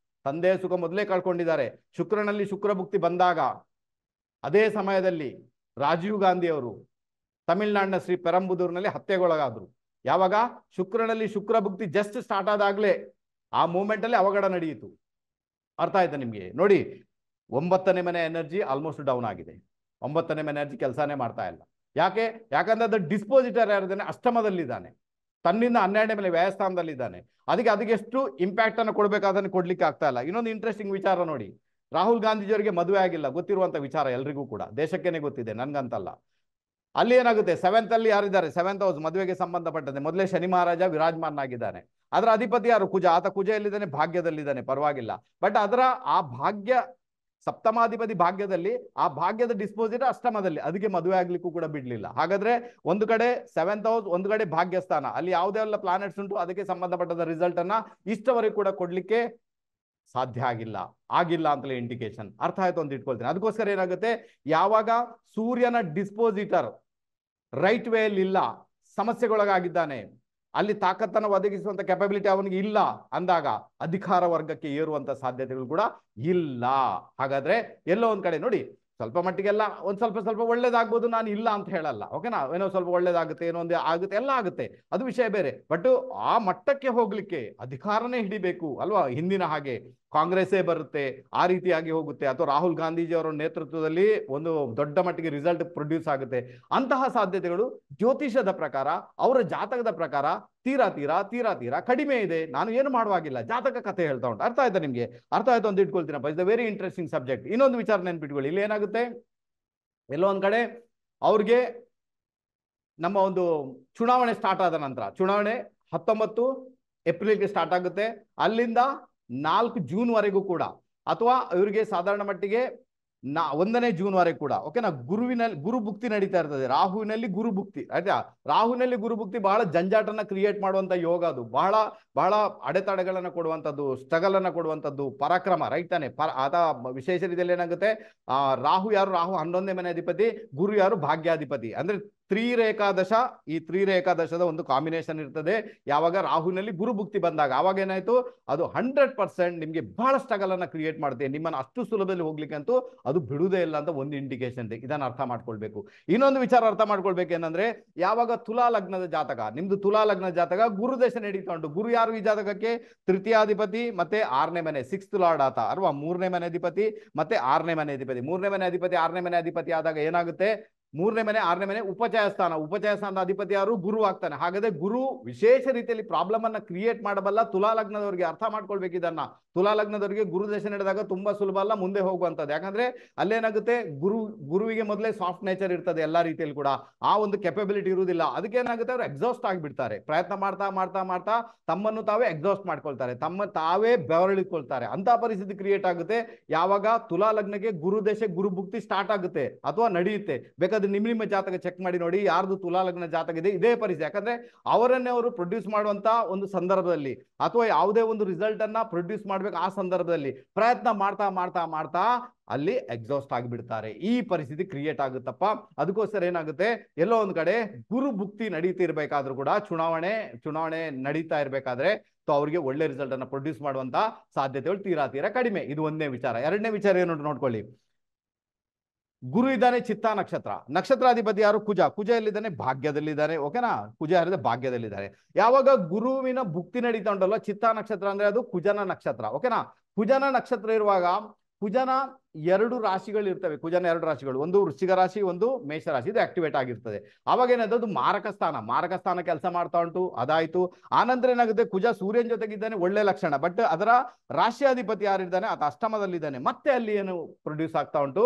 ತಂದೆಯ ಸುಖ ಮೊದಲೇ ಕಳ್ಕೊಂಡಿದ್ದಾರೆ. ಶುಕ್ರನಲ್ಲಿ ಶುಕ್ರ ಭುಕ್ತಿ ಬಂದಾಗ ಅದೇ ಸಮಯದಲ್ಲಿ ರಾಜೀವ್ ಗಾಂಧಿ ಅವರು ತಮಿಳುನಾಡಿನ ಶ್ರೀ ಪೆರಂಬುದೂರಿನಲ್ಲಿ ಹತ್ಯೆಗೊಳಗಾದ್ರು. ಯಾವಾಗ? ಶುಕ್ರನಲ್ಲಿ ಶುಕ್ರ ಭುಕ್ತಿ ಜಸ್ಟ್ ಸ್ಟಾರ್ಟ್ ಆದಾಗ್ಲೇ ಆ ಮೂಮೆಂಟ್ ಅಲ್ಲಿ ಅವಘಡ ನಡೆಯಿತು. ಅರ್ಥ ಆಯ್ತಾ ನಿಮ್ಗೆ? ನೋಡಿ, 9ನೇ ಮನೆ ಎನರ್ಜಿ ಆಲ್ಮೋಸ್ಟ್ ಡೌನ್ ಆಗಿದೆ. 9ನೇ ಮನೆ ಎನರ್ಜಿ ಕೆಲಸನೇ ಮಾಡ್ತಾ ಇಲ್ಲ. ಯಾಕೆ? ಯಾಕಂದ್ರೆ ಅದು ಡಿಸ್ಪೋಸಿಟರ್ ಯಾರಿದ್ದಾನೆ, ಅಷ್ಟಮದಲ್ಲಿದ್ದಾನೆ, ತನ್ನಿಂದ 12ನೇ ಮನೆ ವ್ಯಯಸ್ಥಾನದಲ್ಲಿದ್ದಾನೆ. ಅದಕ್ಕೆ ಎಷ್ಟು ಇಂಪ್ಯಾಕ್ಟ್ ಅನ್ನು ಕೊಡ್ಬೇಕಾದನ್ನು ಕೊಡ್ಲಿಕ್ಕೆ ಆಗ್ತಾ ಇಲ್ಲ. ಇನ್ನೊಂದು ಇಂಟ್ರೆಸ್ಟಿಂಗ್ ವಿಚಾರ ನೋಡಿ, ರಾಹುಲ್ ಗಾಂಧೀಜಿಯವರಿಗೆ ಮದುವೆ ಆಗಿಲ್ಲ, ಗೊತ್ತಿರುವಂತ ವಿಚಾರ ಎಲ್ರಿಗೂ ಕೂಡ, ದೇಶಕ್ಕೇನೆ ಗೊತ್ತಿದೆ, ನನ್ಗಂತಲ್ಲ. ಅಲ್ಲಿ ಏನಾಗುತ್ತೆ, 7th ಅಲ್ಲಿ ಯಾರಿದ್ದಾರೆ, 7th ಹೌಸ್ ಮದುವೆಗೆ ಸಂಬಂಧಪಟ್ಟಂತೆ ಮೊದಲೇ ಶನಿ ಮಹಾರಾಜ ವಿರಾಜಮಾನ್ ಆಗಿದ್ದಾನೆ. ಅದರ ಅಧಿಪತಿ ಯಾರು? ಕುಜ. ಆತ ಕುಜ ಎಲ್ಲಿದ್ದಾನೆ? ಭಾಗ್ಯದಲ್ಲಿದ್ದಾನೆ, ಪರವಾಗಿಲ್ಲ. ಬಟ್ ಅದರ ಆ ಭಾಗ್ಯ ಸಪ್ತಮಾಧಿಪತಿ ಭಾಗ್ಯದಲ್ಲಿ, ಆ ಭಾಗ್ಯದ ಡಿಸ್ಪೋಸಿಟ್ ಅಷ್ಟಮದಲ್ಲಿ, ಅದಕ್ಕೆ ಮದುವೆ ಆಗ್ಲಿಕ್ಕೂ ಕೂಡ ಬಿಡ್ಲಿಲ್ಲ. ಹಾಗಾದ್ರೆ ಒಂದು ಕಡೆ 7th ಹೌಸ್, ಒಂದು ಕಡೆ ಭಾಗ್ಯಸ್ಥಾನ, ಅಲ್ಲಿ ಯಾವುದೆಲ್ಲ ಪ್ಲಾನೆಟ್ಸ್ ಉಂಟು ಅದಕ್ಕೆ ಸಂಬಂಧಪಟ್ಟದ ರಿಸಲ್ಟ್ ಅನ್ನ ಇಷ್ಟವರೆಗೂ ಕೂಡ ಕೊಡ್ಲಿಕ್ಕೆ ಸಾಧ್ಯ ಆಗಿಲ್ಲ ಅಂತಲೇ ಇಂಡಿಕೇಶನ್. ಅರ್ಥ ಆಯ್ತು ಅಂತ ಇಟ್ಕೊಳ್ತೀನಿ. ಅದಕ್ಕೋಸ್ಕರ ಏನಾಗುತ್ತೆ, ಯಾವಾಗ ಸೂರ್ಯನ ಡಿಸ್ಪೋಸಿಟರ್ ರೈಟ್ ವೇ ಅಲ್ಲಿ ಇಲ್ಲ, ಸಮಸ್ಯೆಗೊಳಗಾಗಿದ್ದಾನೆ, ಅಲ್ಲಿ ತಾಕತ್ತನ್ನು ಒದಗಿಸುವಂತ ಕೆಪಬಿಲಿಟಿ ಅವನಿಗೆ ಇಲ್ಲ ಅಂದಾಗ ಅಧಿಕಾರ ವರ್ಗಕ್ಕೆ ಏರುವಂತ ಸಾಧ್ಯತೆಗಳು ಕೂಡ ಇಲ್ಲ. ಹಾಗಾದ್ರೆ ಎಲ್ಲೋ ಒಂದ್ ಕಡೆ ನೋಡಿ, ಸ್ವಲ್ಪ ಮಟ್ಟಿಗೆಲ್ಲ ಒಂದ್ ಸ್ವಲ್ಪ ಒಳ್ಳೇದಾಗ್ಬೋದು, ನಾನು ಇಲ್ಲ ಅಂತ ಹೇಳಲ್ಲ. ಓಕೆನಾ? ಏನೋ ಸ್ವಲ್ಪ ಒಳ್ಳೇದಾಗುತ್ತೆ, ಏನೋ ಒಂದು ಆಗುತ್ತೆ, ಎಲ್ಲ ಆಗುತ್ತೆ, ಅದು ವಿಷಯ ಬೇರೆ. ಬಟ್ ಆ ಮಟ್ಟಕ್ಕೆ ಹೋಗ್ಲಿಕ್ಕೆ ಅಧಿಕಾರನೇ ಹಿಡಿಬೇಕು ಅಲ್ವಾ? ಹಿಂದಿನ ಹಾಗೆ ಕಾಂಗ್ರೆಸ್ಸೇ ಬರುತ್ತೆ, ಆ ರೀತಿಯಾಗಿ ಹೋಗುತ್ತೆ, ಅಥವಾ ರಾಹುಲ್ ಗಾಂಧೀಜಿ ಅವರ ನೇತೃತ್ವದಲ್ಲಿ ಒಂದು ದೊಡ್ಡ ಮಟ್ಟಿಗೆ ರಿಸಲ್ಟ್ ಪ್ರೊಡ್ಯೂಸ್ ಆಗುತ್ತೆ. ಅಂತಹ ಸಾಧ್ಯತೆಗಳು ಜ್ಯೋತಿಷದ ಪ್ರಕಾರ, ಅವರ ಜಾತಕದ ಪ್ರಕಾರ ತೀರಾ ಕಡಿಮೆ ಇದೆ. ನಾನು ಏನು ಮಾಡುವಾಗಿಲ್ಲ, ಜಾತಕ ಕಥೆ ಹೇಳ್ತಾ ಉಂಟು. ಅರ್ಥ ಆಯ್ತಾ ನಿಮ್ಗೆ? ಅರ್ಥ ಆಯ್ತು ಅಂತ ಇಟ್ಕೊಳ್ತೀನಪ್ಪ. It's a very interesting subject. ಇನ್ನೊಂದು ವಿಚಾರ ನೆನ್ಪಿಟ್ಕೊಳ್ಳಿ, ಇಲ್ಲಿ ಏನಾಗುತ್ತೆ, ಎಲ್ಲೋ ಒಂದ್ ಕಡೆ ಅವ್ರಿಗೆ ನಮ್ಮ ಒಂದು ಚುನಾವಣೆ ಸ್ಟಾರ್ಟ್ ಆದ ನಂತರ, ಚುನಾವಣೆ 19 ಏಪ್ರಿಲ್ಗೆ ಸ್ಟಾರ್ಟ್ ಆಗುತ್ತೆ, ಅಲ್ಲಿಂದ 4 ಜೂನ್ ವರೆಗೂ ಕೂಡ, ಅಥವಾ ಇವರಿಗೆ ಸಾಧಾರಣ ಮಟ್ಟಿಗೆ 1ನೇ ಜೂನ್ ವರೆಗೂ ಕೂಡ. ಓಕೆನಾ? ಗುರುವಿನಲ್ಲಿ ಗುರು ಭುಕ್ತಿ ನಡೀತಾ ಇರ್ತದೆ, ರಾಹುವಿನಲ್ಲಿ ಗುರು ಭುಕ್ತಿ. ಆಯ್ತಾ? ರಾಹುವಿನಲ್ಲಿ ಗುರು ಭುಕ್ತಿ ಬಹಳ ಜಂಜಾಟನ್ನ ಕ್ರಿಯೇಟ್ ಮಾಡುವಂತ ಯೋಗ, ಅದು ಬಹಳ ಬಹಳ ಅಡೆತಡೆಗಳನ್ನ ಕೊಡುವಂಥದ್ದು, ಸ್ಟ್ರಗಲ್ ಅನ್ನ ಕೊಡುವಂಥದ್ದು, ಪರಾಕ್ರಮ. ರೈಟ್ ತಾನೆ? ಆತ ವಿಶೇಷ ರೀತಿಯಲ್ಲಿ ಏನಾಗುತ್ತೆ, ರಾಹು ಯಾರು? ರಾಹು 11ನೇ ಮನೆ ಅಧಿಪತಿ, ಗುರು ಯಾರು? ಭಾಗ್ಯಾಧಿಪತಿ. ಅಂದ್ರೆ ತ್ರಿರೇಕಾದಶ, ಈ ತ್ರಿರೇಕಾದಶದ ಒಂದು ಕಾಂಬಿನೇಷನ್ ಇರ್ತದೆ ಯಾವಾಗ ರಾಹುನಲ್ಲಿ ಗುರು ಭುಕ್ತಿ ಬಂದಾಗ. ಆವಾಗ ಏನಾಯ್ತು, ಅದು 100% ನಿಮ್ಗೆ ಬಹಳ ಸ್ಟ್ರಗಲ್ ಅನ್ನ ಕ್ರಿಯೇಟ್ ಮಾಡುತ್ತೆ, ನಿಮ್ಮನ್ನು ಅಷ್ಟು ಸುಲಭದಲ್ಲಿ ಹೋಗ್ಲಿಕ್ಕೆ ಅಂತೂ ಅದು ಬಿಡುವುದೇ ಇಲ್ಲ ಅಂತ ಒಂದು ಇಂಡಿಕೇಶನ್ ಇದೆ. ಇದನ್ನ ಅರ್ಥ ಮಾಡ್ಕೊಳ್ಬೇಕು. ಇನ್ನೊಂದು ವಿಚಾರ ಅರ್ಥ ಮಾಡ್ಕೊಳ್ಬೇಕೇನಂದ್ರೆ, ಯಾವಾಗ ತುಲಾ ಲಗ್ನದ ಜಾತಕ, ನಿಮ್ದು ತುಲಾ ಲಗ್ನದ ಜಾತಕ, ಗುರು ದಶೆ ನಡೀತಾ ಉಂಟು. ಗುರು ಯಾರು ಈ ಜಾತಕಕ್ಕೆ? ತೃತೀಯಾಧಿಪತಿ ಮತ್ತೆ 6ನೇ ಮನೆ, 6th ಲಾರ್ಡ್ ಆತ ಅಲ್ವಾ? 3ನೇ ಮನೆ ಅಧಿಪತಿ ಮತ್ತೆ 6ನೇ ಮನೆ ಅಧಿಪತಿ. 3ನೇ ಮನೆ ಅಧಿಪತಿ 6ನೇ ಮನೆ ಅಧಿಪತಿ ಆದಾಗ ಏನಾಗುತ್ತೆ, 3ನೇ ಮನೆ 6ನೇ ಮನೆ ಉಪಚಯ ಸ್ಥಾನ, ಉಪಚಯ ಸ್ಥಾನದ ಅಧಿಪತಿ ಯಾರು? ಗುರು ಆಗ್ತಾನೆ. ಹಾಗಾದ್ರೆ ಗುರು ವಿಶೇಷ ರೀತಿಯಲ್ಲಿ ಪ್ರಾಬ್ಲಮ್ ಅನ್ನ ಕ್ರಿಯೇಟ್ ಮಾಡಬಲ್ಲ ತುಲಾ ಲಗ್ನದವರಿಗೆ. ಅರ್ಥ ಮಾಡ್ಕೊಳ್ಬೇಕು ಇದನ್ನ. ತುಲಾ ಲಗ್ನದವರಿಗೆ ಗುರು ದಶೆ ನಡೆದಾಗ ತುಂಬಾ ಸುಲಭ ಅಲ್ಲ ಮುಂದೆ ಹೋಗುವಂತದ್ದು. ಯಾಕಂದ್ರೆ ಅಲ್ಲೇನಾಗುತ್ತೆ, ಗುರುವಿಗೆ ಮೊದಲೇ ಸಾಫ್ಟ್ ನೇಚರ್ ಇರ್ತದೆ, ಎಲ್ಲಾ ರೀತಿಯಲ್ಲಿ ಕೂಡ ಆ ಒಂದು ಕೆಪಬಿಲಿಟಿ ಇರುವುದಿಲ್ಲ. ಅದಕ್ಕೆ ಏನಾಗುತ್ತೆ, ಅವ್ರು ಎಕ್ಸಾಸ್ಟ್ ಆಗಿಬಿಡ್ತಾರೆ. ಪ್ರಯತ್ನ ಮಾಡ್ತಾ ತಮ್ಮನ್ನು ತಾವೇ ಎಕ್ಸಾಸ್ಟ್ ಮಾಡ್ಕೊಳ್ತಾರೆ, ತಾವೇ ಬೆವರಳಿಕೊಳ್ತಾರೆ. ಅಂತ ಪರಿಸ್ಥಿತಿ ಕ್ರಿಯೇಟ್ ಆಗುತ್ತೆ ಯಾವಾಗ ತುಲಾ ಲಗ್ನಕ್ಕೆ ಗುರು ದಶೆ ಗುರು ಭುಕ್ತಿ ಸ್ಟಾರ್ಟ್ ಆಗುತ್ತೆ ಅಥವಾ ನಡೆಯುತ್ತೆ. ಬೇಕಾದ್ರೆ ಬೇಕಾದ್ರೆ ನಿಮ್ಮ ಜಾತಕ ಚೆಕ್ ಮಾಡಿ ನೋಡಿ, ಯಾರ್ದು ತುಲಾ ಲಗ್ನ ಜಾತಕ ಇದೆ ಇದೇ ಪರಿಸ್ಥಿತಿ. ಯಾಕಂದ್ರೆ ಅವರನ್ನೇ ಅವರು ಪ್ರೊಡ್ಯೂಸ್ ಮಾಡುವಂತ ಒಂದು ಸಂದರ್ಭದಲ್ಲಿ ಅಥವಾ ಯಾವುದೇ ಒಂದು ರಿಸಲ್ಟ್ ಅನ್ನ ಪ್ರೊಡ್ಯೂಸ್ ಮಾಡ್ಬೇಕು ಆ ಸಂದರ್ಭದಲ್ಲಿ ಪ್ರಯತ್ನ ಮಾಡ್ತಾ ಮಾಡ್ತಾ ಮಾಡ್ತಾ ಅಲ್ಲಿ ಎಕ್ಸಾಸ್ಟ್ ಆಗಿಬಿಡ್ತಾರೆ. ಈ ಪರಿಸ್ಥಿತಿ ಕ್ರಿಯೇಟ್ ಆಗುತ್ತಪ್ಪ. ಅದಕ್ಕೋಸ್ಕರ ಏನಾಗುತ್ತೆ, ಎಲ್ಲೋ ಒಂದ್ ಕಡೆ ಗುರು ಭುಕ್ತಿ ನಡೀತಿರ್ಬೇಕಾದ್ರೂ ಕೂಡ ಚುನಾವಣೆ ನಡೀತಾ ಇರ್ಬೇಕಾದ್ರೆ ಅವ್ರಿಗೆ ಒಳ್ಳೆ ರಿಸಲ್ಟ್ ಅನ್ನ ಪ್ರೊಡ್ಯೂಸ್ ಮಾಡುವಂತ ಸಾಧ್ಯತೆಗಳು ತೀರಾ ಕಡಿಮೆ. ಇದು ಒಂದನೇ ವಿಚಾರ. ಎರಡನೇ ವಿಚಾರ ಏನು ನೋಡ್ಕೊಳ್ಳಿ, ಗುರು ಇದ್ದಾನೆ ಚಿತ್ತಾ ನಕ್ಷತ್ರಾಧಿಪತಿ ಯಾರು? ಕುಜ ಎಲ್ಲಿದ್ದಾನೆ? ಭಾಗ್ಯದಲ್ಲಿದ್ದಾನೆ. ಓಕೆನಾ? ಕುಜ ಯಾರಿದೆ? ಭಾಗ್ಯದಲ್ಲಿದ್ದಾರೆ. ಯಾವಾಗ ಗುರುವಿನ ಭುಕ್ತಿ ನಡೀತಾ ಉಂಟಲ್ಲ, ಚಿತ್ತಾ ನಕ್ಷತ್ರ ಅಂದ್ರೆ ಅದು ಕುಜನ ನಕ್ಷತ್ರ. ಓಕೆನಾ? ಕುಜನ ನಕ್ಷತ್ರ ಇರುವಾಗ ಕುಜನ 2 ರಾಶಿಗಳು ಇರ್ತವೆ. ಕುಜನ 2 ರಾಶಿಗಳು, ಒಂದು ವೃಶ್ಚಿಕ ರಾಶಿ, ಒಂದು ಮೇಷ ರಾಶಿ. ಇದು ಆಕ್ಟಿವೇಟ್ ಆಗಿರ್ತದೆ. ಅವಾಗ ಏನಾದ್ರು ಮಾರಕ ಸ್ಥಾನ ಕೆಲಸ ಮಾಡ್ತಾ ಉಂಟು. ಅದಾಯ್ತು. ಆನಂತರ ಏನಾಗುತ್ತೆ, ಕುಜ ಸೂರ್ಯನ ಜೊತೆಗಿದ್ದಾನೆ, ಒಳ್ಳೆ ಲಕ್ಷಣ. ಬಟ್ ಅದರ ರಾಶಿಯಾಧಿಪತಿ ಯಾರಿದ್ದಾನೆ? ಅದು ಅಷ್ಟಮದಲ್ಲಿದ್ದಾನೆ. ಮತ್ತೆ ಅಲ್ಲಿ ಏನು ಪ್ರೊಡ್ಯೂಸ್ ಆಗ್ತಾ ಉಂಟು,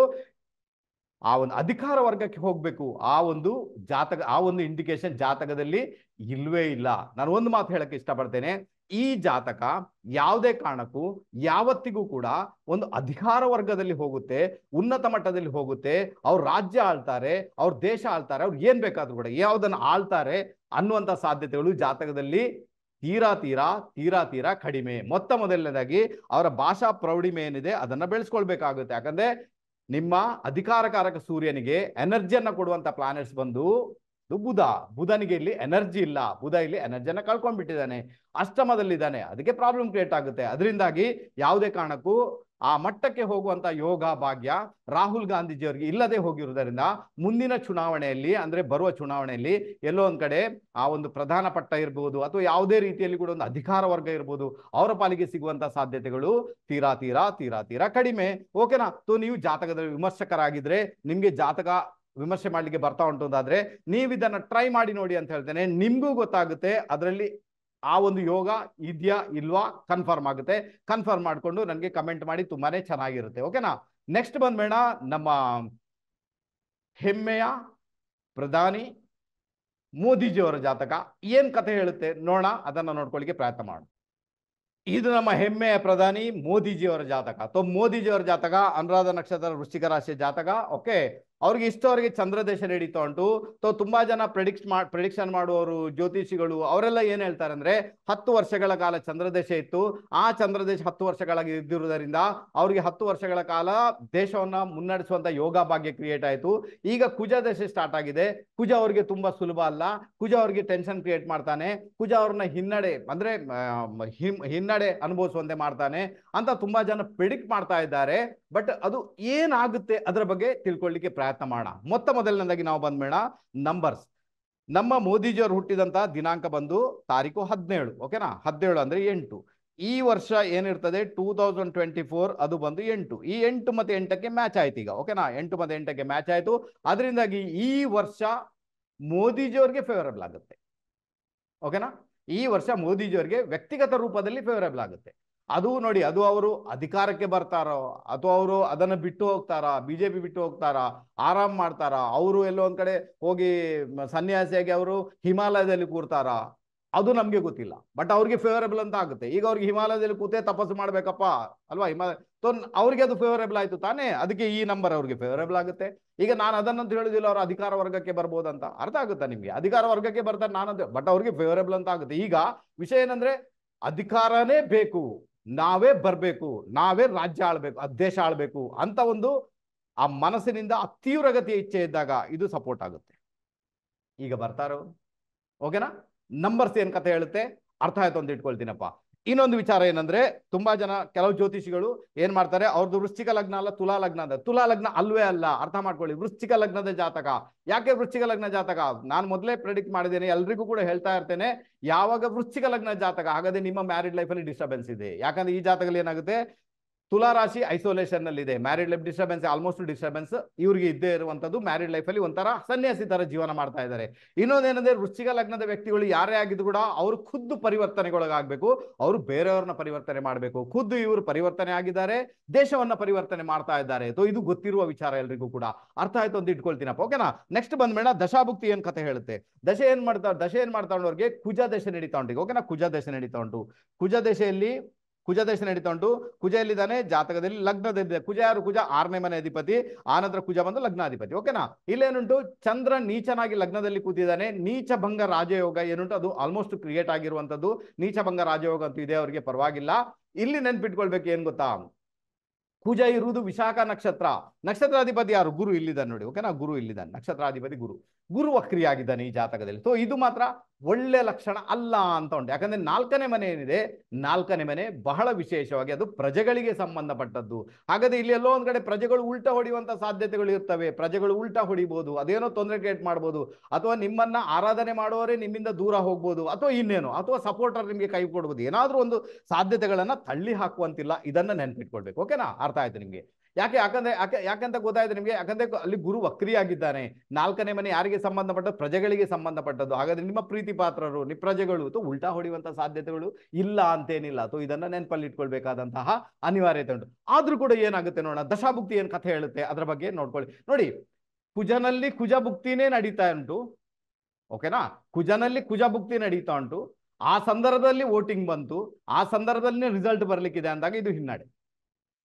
ಆ ಒಂದು ಅಧಿಕಾರ ವರ್ಗಕ್ಕೆ ಹೋಗ್ಬೇಕು. ಆ ಒಂದು ಇಂಡಿಕೇಶನ್ ಜಾತಕದಲ್ಲಿ ಇಲ್ವೇ ಇಲ್ಲ. ನಾನು ಒಂದು ಮಾತು ಹೇಳಕ್ಕೆ ಇಷ್ಟಪಡ್ತೇನೆ, ಈ ಜಾತಕ ಯಾವುದೇ ಕಾರಣಕ್ಕೂ ಯಾವತ್ತಿಗೂ ಕೂಡ ಒಂದು ಅಧಿಕಾರ ವರ್ಗದಲ್ಲಿ ಹೋಗುತ್ತೆ, ಉನ್ನತ ಮಟ್ಟದಲ್ಲಿ ಹೋಗುತ್ತೆ, ಅವ್ರ ರಾಜ್ಯ ಆಳ್ತಾರೆ, ಅವ್ರ ದೇಶ ಆಳ್ತಾರೆ, ಅವ್ರು ಏನ್ ಬೇಕಾದ್ರೂ ಕೂಡ ಯಾವುದನ್ನ ಆಳ್ತಾರೆ ಅನ್ನುವಂತ ಸಾಧ್ಯತೆಗಳು ಜಾತಕದಲ್ಲಿ ತೀರಾ ಕಡಿಮೆ. ಮೊದಲನೇದಾಗಿ ಅವರ ಭಾಷಾ ಪ್ರೌಢಿಮೆ ಏನಿದೆ ಅದನ್ನ ಬೆಳೆಸ್ಕೊಳ್ಬೇಕಾಗುತ್ತೆ. ಯಾಕಂದ್ರೆ ನಿಮ್ಮ ಅಧಿಕಾರಕಾರಕ ಸೂರ್ಯನಿಗೆ ಎನರ್ಜಿಯನ್ನ ಕೊಡುವಂತ ಪ್ಲಾನೆಟ್ಸ್ ಬಂದು ಬುಧನಿಗೆ ಇಲ್ಲಿ ಎನರ್ಜಿ ಇಲ್ಲ. ಬುಧ ಇಲ್ಲಿ ಎನರ್ಜಿಯನ್ನ ಕಳ್ಕೊಂಡ್ಬಿಟ್ಟಿದ್ದಾನೆ, ಅಷ್ಟಮದಲ್ಲಿದ್ದಾನೆ. ಅದಕ್ಕೆ ಪ್ರಾಬ್ಲಮ್ ಕ್ರಿಯೇಟ್ ಆಗುತ್ತೆ. ಅದರಿಂದಾಗಿ ಯಾವುದೇ ಕಾರಣಕ್ಕೂ ಆ ಮಟ್ಟಕ್ಕೆ ಹೋಗುವಂತ ಯೋಗ ಭಾಗ್ಯ ರಾಹುಲ್ ಗಾಂಧೀಜಿಯವರಿಗೆ ಇಲ್ಲದೆ ಹೋಗಿರುವುದರಿಂದ ಮುಂದಿನ ಚುನಾವಣೆಯಲ್ಲಿ, ಅಂದ್ರೆ ಬರುವ ಚುನಾವಣೆಯಲ್ಲಿ ಎಲ್ಲೋ ಒಂದ್ ಕಡೆ ಆ ಒಂದು ಪ್ರಧಾನ ಪಟ್ಟ ಇರ್ಬೋದು ಅಥವಾ ಯಾವುದೇ ರೀತಿಯಲ್ಲಿ ಕೂಡ ಒಂದು ಅಧಿಕಾರ ವರ್ಗ ಇರ್ಬೋದು, ಅವರ ಪಾಲಿಗೆ ಸಿಗುವಂತ ಸಾಧ್ಯತೆಗಳು ತೀರಾ ಕಡಿಮೆ. ಓಕೆನಾ? ನೀವು ಜಾತಕದ ವಿಮರ್ಶಕರಾಗಿದ್ರೆ, ನಿಮ್ಗೆ ಜಾತಕ ವಿಮರ್ಶೆ ಮಾಡ್ಲಿಕ್ಕೆ ಬರ್ತಾ ಉಂಟು ಅಂತಾದ್ರೆ ನೀವು ಇದನ್ನ ಟ್ರೈ ಮಾಡಿ ನೋಡಿ ಅಂತ ಹೇಳ್ತೇನೆ. ನಿಮ್ಗೂ ಗೊತ್ತಾಗುತ್ತೆ ಅದರಲ್ಲಿ ಆ ಒಂದು ಯೋಗ ಇದೆಯಾ ಇಲ್ವಾ ಕನ್ಫರ್ಮ್ ಆಗುತ್ತೆ. ಕನ್ಫರ್ಮ್ ಮಾಡ್ಕೊಂಡು ನನಗೆ ಕಮೆಂಟ್ ಮಾಡಿ, ತುಂಬಾನೇ ಚೆನ್ನಾಗಿರುತ್ತೆ. ಓಕೆನಾ? ನೆಕ್ಸ್ಟ್ ಬಂದ್ಬೇಡ, ನಮ್ಮ ಹೆಮ್ಮೆಯ ಪ್ರಧಾನಿ ಮೋದಿಜಿಯವರ ಜಾತಕ ಏನ್ ಕಥೆ ಹೇಳುತ್ತೆ ನೋಡೋಣ. ಅದನ್ನ ನೋಡ್ಕೊಳ್ಳಿಕ್ಕೆ ಪ್ರಯತ್ನ ಮಾಡೋಣ. ಇದು ನಮ್ಮ ಹೆಮ್ಮೆಯ ಪ್ರಧಾನಿ ಮೋದಿಜಿಯವರ ಜಾತಕ. ಮೋದಿಜಿಯವರ ಜಾತಕ ಅನುರಾಧ ನಕ್ಷತ್ರ ವೃಶ್ಚಿಕ ರಾಶಿಯ ಜಾತಕ. ಓಕೆ, ಅವ್ರಿಗೆ ಇಷ್ಟವರೆಗೆ ಚಂದ್ರದೇಶ ನಡೀತಾ ಉಂಟು. ತುಂಬಾ ಜನ ಪ್ರಿಡಿಕ್ಷನ್ ಮಾಡುವವರು, ಜ್ಯೋತಿಷಿಗಳು, ಅವರೆಲ್ಲ ಏನ್ ಹೇಳ್ತಾರೆ ಅಂದ್ರೆ 10 ವರ್ಷಗಳ ಕಾಲ ಚಂದ್ರದೇಶ ಇತ್ತು. ಆ ಚಂದ್ರದೇಶ 10 ವರ್ಷಗಳಾಗಿ ಇದ್ದಿರುವುದರಿಂದ ಅವ್ರಿಗೆ 10 ವರ್ಷಗಳ ಕಾಲ ದೇಶವನ್ನ ಮುನ್ನಡೆಸುವಂತ ಯೋಗ ಭಾಗ್ಯ ಕ್ರಿಯೇಟ್ ಆಯಿತು. ಈಗ ಕುಜ ದೇಶ ಸ್ಟಾರ್ಟ್ ಆಗಿದೆ. ಕುಜ ಅವ್ರಿಗೆ ತುಂಬಾ ಸುಲಭ ಅಲ್ಲ. ಕುಜ ಅವ್ರಿಗೆ ಟೆನ್ಷನ್ ಕ್ರಿಯೇಟ್ ಮಾಡ್ತಾನೆ. ಕುಜ ಅವ್ರನ್ನ ಹಿನ್ನಡೆ ಅನುಭವಿಸುವಂತೆ ಮಾಡ್ತಾನೆ ಅಂತ ತುಂಬಾ ಜನ ಪ್ರಿಡಿಕ್ಟ್ ಮಾಡ್ತಾ ಇದ್ದಾರೆ. ಬಟ್ ಅದು ಏನಾಗುತ್ತೆ ಅದರ ಬಗ್ಗೆ ತಿಳ್ಕೊಳ್ಳಿಕ್ಕೆ ಪ್ರಯತ್ನ ಮಾಡೋಣ. ಮೊದಲನೇದಾಗಿ ನಾವು ಬಂದ್ಬೇಡ ನಂಬರ್ಸ್. ನಮ್ಮ ಮೋದಿಜಿಯವರು ಹುಟ್ಟಿದಂತ ದಿನಾಂಕ ಬಂದು ತಾರೀಕು 17. ಓಕೆನಾ? 17 ಅಂದ್ರೆ 8. ಈ ವರ್ಷ ಏನಿರ್ತದೆ 2024, ಅದು ಬಂದು 8. ಈ 8 ಮತ್ತೆ 8ಕ್ಕೆ ಮ್ಯಾಚ್ ಆಯ್ತು ಈಗ. ಓಕೆನಾ? 8 ಮತ್ತೆ 8ಕ್ಕೆ ಮ್ಯಾಚ್ ಆಯ್ತು. ಅದರಿಂದಾಗಿ ಈ ವರ್ಷ ಮೋದಿಜಿಯವರಿಗೆ ಫೇವರಬಲ್ ಆಗುತ್ತೆ. ಓಕೆನಾ? ಈ ವರ್ಷ ಮೋದಿಜಿಯವರಿಗೆ ವ್ಯಕ್ತಿಗತ ರೂಪದಲ್ಲಿ ಫೇವರಬಲ್ ಆಗುತ್ತೆ. ಅದು ನೋಡಿ, ಅದು ಅವರು ಅಧಿಕಾರಕ್ಕೆ ಬರ್ತಾರೋ ಅಥವಾ ಅವರು ಅದನ್ನ ಬಿಟ್ಟು ಹೋಗ್ತಾರಾ, ಬಿಜೆಪಿ ಬಿಟ್ಟು ಹೋಗ್ತಾರಾ, ಆರಾಮ್ ಮಾಡ್ತಾರಾ, ಅವರು ಎಲ್ಲೋ ಒಂದ್ ಕಡೆ ಹೋಗಿ ಸನ್ಯಾಸಿಯಾಗಿ ಅವರು ಹಿಮಾಲಯದಲ್ಲಿ ಕೂರ್ತಾರಾ, ಅದು ನಮ್ಗೆ ಗೊತ್ತಿಲ್ಲ. ಬಟ್ ಅವ್ರಿಗೆ ಫೇವರಬಲ್ ಅಂತ ಆಗುತ್ತೆ. ಈಗ ಅವ್ರಿಗೆ ಹಿಮಾಲಯದಲ್ಲಿ ಕೂತೆ ತಪಸ್ಸು ಮಾಡ್ಬೇಕಪ್ಪ ಅಲ್ವಾ, ಅವ್ರಿಗೆ ಅದು ಫೇವರಬಲ್ ಆಯ್ತು ತಾನೇ. ಅದಕ್ಕೆ ಈ ನಂಬರ್ ಅವ್ರಿಗೆ ಫೇವರಬಲ್ ಆಗುತ್ತೆ. ಈಗ ನಾನು ಅದನ್ನಂತ ಹೇಳುದಿಲ್ಲ ಅವ್ರು ಅಧಿಕಾರ ವರ್ಗಕ್ಕೆ ಬರ್ಬೋದಂತ. ಅರ್ಥ ಆಗುತ್ತಾ ನಿಮ್ಗೆ? ಅಧಿಕಾರ ವರ್ಗಕ್ಕೆ ಬರ್ತಾರೆ ನಾನಂತ, ಬಟ್ ಅವ್ರಿಗೆ ಫೇವರಬಲ್ ಅಂತ ಆಗುತ್ತೆ. ಈಗ ವಿಷಯ ಏನಂದ್ರೆ ಅಧಿಕಾರನೇ ಬೇಕು, ನಾವೇ ಬರ್ಬೇಕು, ನಾವೇ ರಾಜ್ಯ ಆಳ್ಬೇಕು, ದೇಶ ಆಳ್ಬೇಕು ಅಂತ ಒಂದು ಆ ಮನಸ್ಸಿನಿಂದ ಆ ತೀವ್ರಗತಿಯ ಇಚ್ಛೆ ಇದ್ದಾಗ ಇದು ಸಪೋರ್ಟ್ ಆಗುತ್ತೆ. ಈಗ ಬರ್ತಾರೋ? ಓಕೆನಾ? ನಂಬರ್ಸ್ ಏನ್ ಕಥೆ ಹೇಳುತ್ತೆ ಅರ್ಥ ಆಯ್ತು ಅಂತ ಇಟ್ಕೊಳ್ತೀನಪ್ಪ. ಇನ್ನೊಂದು ವಿಚಾರ ಏನಂದ್ರೆ, ತುಂಬಾ ಜನ ಕೆಲವು ಜ್ಯೋತಿಷಿಗಳು ಏನ್ ಮಾಡ್ತಾರೆ, ಅವ್ರದ್ದು ವೃಶ್ಚಿಕ ಲಗ್ನ ಅಲ್ಲ ತುಲಾ ಲಗ್ನ ಅದ. ತುಲಾ ಲಗ್ನ ಅಲ್ವೇ ಅಲ್ಲ, ಅರ್ಥ ಮಾಡ್ಕೊಳ್ಳಿ. ವೃಶ್ಚಿಕ ಲಗ್ನದ ಜಾತಕ. ಯಾಕೆ ವೃಶ್ಚಿಕ ಲಗ್ನ ಜಾತಕ? ನಾನು ಮೊದಲೇ ಪ್ರೆಡಿಕ್ಟ್ ಮಾಡಿದ್ದೇನೆ, ಎಲ್ರಿಗೂ ಕೂಡ ಹೇಳ್ತಾ ಇರ್ತೇನೆ, ಯಾವಾಗ ವೃಶ್ಚಿಕ ಲಗ್ನ ಜಾತಕ ಹಾಗಾದ್ರೆ ನಿಮ್ಮ ಮ್ಯಾರಿಡ್ ಲೈಫ್ ಅಲ್ಲಿ ಡಿಸ್ಟರ್ಬೆನ್ಸ್ ಇದೆ. ಯಾಕಂದ್ರೆ ಈ ಜಾತಕದಲ್ಲಿ ಏನಾಗುತ್ತೆ, ತುಲಾ ರಾಶಿ ಐಸೋಲೇಷನ್ ನಲ್ಲಿ ಇದೆ. Married life disturbance, almost disturbance ಇವ್ರಿಗೆ ಇದ್ದೇ ಇರುವಂತದ್ದು. ಮ್ಯಾರಿಡ್ ಲೈಫ್ ಅಲ್ಲಿ ಒಂಥರ ಸನ್ಯಾಸಿ ತರ ಜೀವನ ಮಾಡ್ತಾ ಇದ್ದಾರೆ. ಇನ್ನೊಂದೇನಂದ್ರೆ, ವೃಶ್ಚಿಕ ಲಗ್ನದ ವ್ಯಕ್ತಿಗಳು ಯಾರೇ ಆಗಿದ್ದು ಕೂಡ ಅವರು ಖುದ್ದು ಪರಿವರ್ತನೆಗೊಳಗಾಗಬೇಕು. ಅವರು ಬೇರೆಯವ್ರನ್ನ ಪರಿವರ್ತನೆ ಮಾಡಬೇಕು. ಖುದ್ದು ಇವರು ಪರಿವರ್ತನೆ ಆಗಿದ್ದಾರೆ, ದೇಶವನ್ನ ಪರಿವರ್ತನೆ ಮಾಡ್ತಾ ಇದ್ದಾರೆ. ಇದು ಗೊತ್ತಿರುವ ವಿಚಾರ ಎಲ್ರಿಗೂ ಕೂಡ. ಅರ್ಥ ಆಯ್ತು ಅಂತ ಇಟ್ಕೊಳ್ತೀನಪ್ಪ. ಓಕೆನಾ? ನೆಕ್ಸ್ಟ್ ಬಂದ್ಮೇಲೆ ದಶಾಭುಕ್ತಿ ಏನ್ ಕಥೆ ಹೇಳುತ್ತೆ. ದಶೆ ಏನ್ ಮಾಡ್ತಾ ಉಂಟವ್ರಿಗೆ ಕುಜ ದಶೆ ನಡೀತಾ ಉಂಟು. ಓಕೆನಾ? ಕುಜ ದಶೆ ನಡೀತಾ ಉಂಟು. ಕುಜ ದಶೆಯಲ್ಲಿ ಕುಜ ದಶೆ ನಡೀತಾ ಉಂಟು. ಕುಜ ಎಲ್ಲಿದ್ದಾನೆ? ಜಾತಕದಲ್ಲಿ ಲಗ್ನದಲ್ಲಿದೆ. ಕುಜ ಯಾರು? ಕುಜ 6ನೇ ಮನೆ ಅಧಿಪತಿ. ಆನಂತರ ಕುಜ ಬಂದು ಲಗ್ನಾಧಿಪತಿ. ಓಕೆನಾ? ಇಲ್ಲೇನುಂಟು? ಚಂದ್ರ ನೀಚನಾಗಿ ಲಗ್ನದಲ್ಲಿ ಕೂತಿದ್ದಾನೆ. ನೀಚ ಭಂಗ ರಾಜಯೋಗ ಏನುಂಟು ಅದು ಆಲ್ಮೋಸ್ಟ್ ಕ್ರಿಯೇಟ್ ಆಗಿರುವಂತದ್ದು. ನೀಚ ಭಂಗ ರಾಜಯೋಗ ಅಂತೂ ಇದೆ, ಅವರಿಗೆ ಪರವಾಗಿಲ್ಲ. ಇಲ್ಲಿ ನೆನ್ಪಿಟ್ಕೊಳ್ಬೇಕು ಏನ್ ಗೊತ್ತಾ, ಕುಜ ಇರುವುದು ವಿಶಾಖ ನಕ್ಷತ್ರ. ನಕ್ಷತ್ರಾಧಿಪತಿ ಯಾರು? ಗುರು ಇಲ್ಲಿದ್ದಾನೆ ನೋಡಿ. ಓಕೆನಾ? ಗುರು ಇಲ್ಲಿದ್ದಾನೆ, ನಕ್ಷತ್ರಾಧಿಪತಿ ಗುರು. ಗುರು ವಕ್ರಿಯಾಗಿದ್ದಾನೆ ಈ ಜಾತಕದಲ್ಲಿ. ಸೊ ಇದು ಮಾತ್ರ ಒಳ್ಳೆ ಲಕ್ಷಣ ಅಲ್ಲ ಅಂತ ಉಂಟು. ಯಾಕಂದ್ರೆ 4ನೇ ಮನೆ ಏನಿದೆ, 4ನೇ ಮನೆ ಬಹಳ ವಿಶೇಷವಾಗಿ ಅದು ಪ್ರಜೆಗಳಿಗೆ ಸಂಬಂಧಪಟ್ಟದ್ದು. ಹಾಗಾದ್ರೆ ಇಲ್ಲಿ ಎಲ್ಲೋ ಒಂದ್ ಕಡೆ ಪ್ರಜೆಗಳು ಉಲ್ಟಾ ಹೊಡೆಯುವಂತ ಸಾಧ್ಯತೆಗಳು ಇರ್ತವೆ. ಪ್ರಜೆಗಳು ಉಲ್ಟಾ ಹೊಡಿಬಹುದು, ಅದೇನೋ ತೊಂದರೆ ಕ್ರಿಯೇಟ್ ಮಾಡ್ಬೋದು, ಅಥವಾ ನಿಮ್ಮನ್ನ ಆರಾಧನೆ ಮಾಡುವವರೇ ನಿಮ್ಮಿಂದ ದೂರ ಹೋಗ್ಬೋದು, ಅಥವಾ ಇನ್ನೇನು, ಅಥವಾ ಸಪೋರ್ಟರ್ ನಿಮ್ಗೆ ಕೈ ಕೊಡ್ಬೋದು. ಏನಾದ್ರೂ ಒಂದು ಸಾಧ್ಯತೆಗಳನ್ನ ತಳ್ಳಿ ಹಾಕುವಂತಿಲ್ಲ. ಇದನ್ನ ನೆನ್ಪಿಟ್ಕೊಳ್ಬೇಕು. ಓಕೆನಾ? ಅರ್ಥ ಆಯ್ತು ನಿಮ್ಗೆ? ಯಾಕಂತ ಗೊತ್ತಾಯ್ತು ನಿಮ್ಗೆ? ಯಾಕಂದ್ರೆ ಅಲ್ಲಿ ಗುರು ವಕ್ರಿಯಾಗಿದ್ದಾನೆ. 4ನೇ ಮನೆ ಯಾರಿಗೆ ಸಂಬಂಧಪಟ್ಟದ್ದು? ಪ್ರಜೆಗಳಿಗೆ ಸಂಬಂಧಪಟ್ಟದ್ದು. ಹಾಗಾದ್ರೆ ನಿಮ್ಮ ಪ್ರೀತಿ ಪಾತ್ರರು, ನಿಮ್ಮ ಪ್ರಜೆಗಳು ಉಲ್ಟಾ ಹೊಡೆಯುವಂತಹ ಸಾಧ್ಯತೆಗಳು ಇಲ್ಲ ಅಂತೇನಿಲ್ಲ. ಸೊ ಇದನ್ನ ನೆನಪಲ್ಲಿ ಇಟ್ಕೊಳ್ಬೇಕಾದಂತಹ ಅನಿವಾರ್ಯತೆ ಉಂಟು. ಆದ್ರೂ ಕೂಡ ಏನಾಗುತ್ತೆ ನೋಡೋಣ, ದಶಾಭುಕ್ತಿ ಏನ್ ಕಥೆ ಹೇಳುತ್ತೆ ಅದ್ರ ಬಗ್ಗೆ ನೋಡ್ಕೊಳ್ಳಿ. ನೋಡಿ, ಕುಜನಲ್ಲಿ ಕುಜ ಭುಕ್ತಿನೇ ನಡೀತಾ ಉಂಟು. ಓಕೆನಾ? ಕುಜನಲ್ಲಿ ಕುಜ ಭುಕ್ತಿ ನಡೀತಾ ಉಂಟು. ಆ ಸಂದರ್ಭದಲ್ಲಿ ವೋಟಿಂಗ್ ಬಂತು, ಆ ಸಂದರ್ಭದಲ್ಲಿ ರಿಸಲ್ಟ್ ಬರ್ಲಿಕ್ಕಿದೆ ಅಂದಾಗ ಇದು ಹಿನ್ನಡೆ.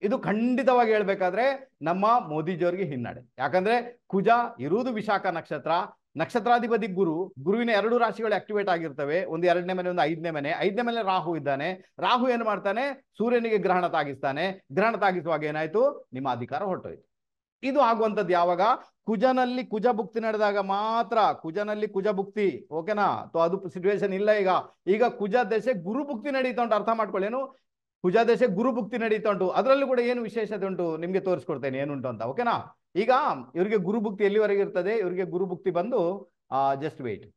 ಇದು ಖಂಡಿತವಾಗಿ ಹೇಳ್ಬೇಕಾದ್ರೆ ನಮ್ಮ ಮೋದಿಜಿಯವರಿಗೆ ಹಿನ್ನಡೆ. ಯಾಕಂದ್ರೆ ಕುಜ ಇರುವುದು ವಿಶಾಖ ನಕ್ಷತ್ರ. ನಕ್ಷತ್ರಾಧಿಪತಿ ಗುರು. ಗುರುವಿನ 2 ರಾಶಿಗಳು ಆಕ್ಟಿವೇಟ್ ಆಗಿರ್ತವೆ. ಒಂದು 2ನೇ ಮನೆ, ಒಂದು 5ನೇ ಮನೆ. 5ನೇ ಮನೆ ರಾಹು ಇದ್ದಾನೆ. ರಾಹು ಏನು ಮಾಡ್ತಾನೆ? ಸೂರ್ಯನಿಗೆ ಗ್ರಹಣ ತಾಗಿಸ್ತಾನೆ. ಗ್ರಹಣ ತಾಗಿಸುವಾಗ ಏನಾಯ್ತು? ನಿಮ್ಮ ಅಧಿಕಾರ ಹೊರಟೋಯ್ತು. ಇದು ಆಗುವಂಥದ್ದು ಯಾವಾಗ? ಕುಜನಲ್ಲಿ ಕುಜ ಭುಕ್ತಿ ನಡೆದಾಗ ಮಾತ್ರ. ಕುಜನಲ್ಲಿ ಕುಜ ಭುಕ್ತಿ. ಓಕೆನಾ? ಅದು ಸಿಚುವೇಶನ್ ಇಲ್ಲ ಈಗ. ಈಗ ಕುಜ ದಶೆ ಗುರು ಭುಕ್ತಿ ನಡೀತಾ ಉಂಟು. ಅರ್ಥ ಮಾಡ್ಕೊಳ್ಳಿ. ಏನು? ಕುಜ ದಶೆ ಗುರು ಭುಕ್ತಿ ನಡೀತಾ ಉಂಟು. ಅದರಲ್ಲೂ ಕೂಡ ಏನು ವಿಶೇಷತೆ ಉಂಟು ನಿಮ್ಗೆ ತೋರಿಸ್ಕೊಡ್ತೇನೆ ಏನುಂಟು ಅಂತ. ಓಕೆನಾ? ಈಗ ಇವರಿಗೆ ಗುರು ಭುಕ್ತಿ ಎಲ್ಲಿವರೆಗೆ ಇರ್ತದೆ? ಇವರಿಗೆ ಗುರು ಭುಕ್ತಿ ಬಂದು ಜಸ್ಟ್ ವೇಟ್.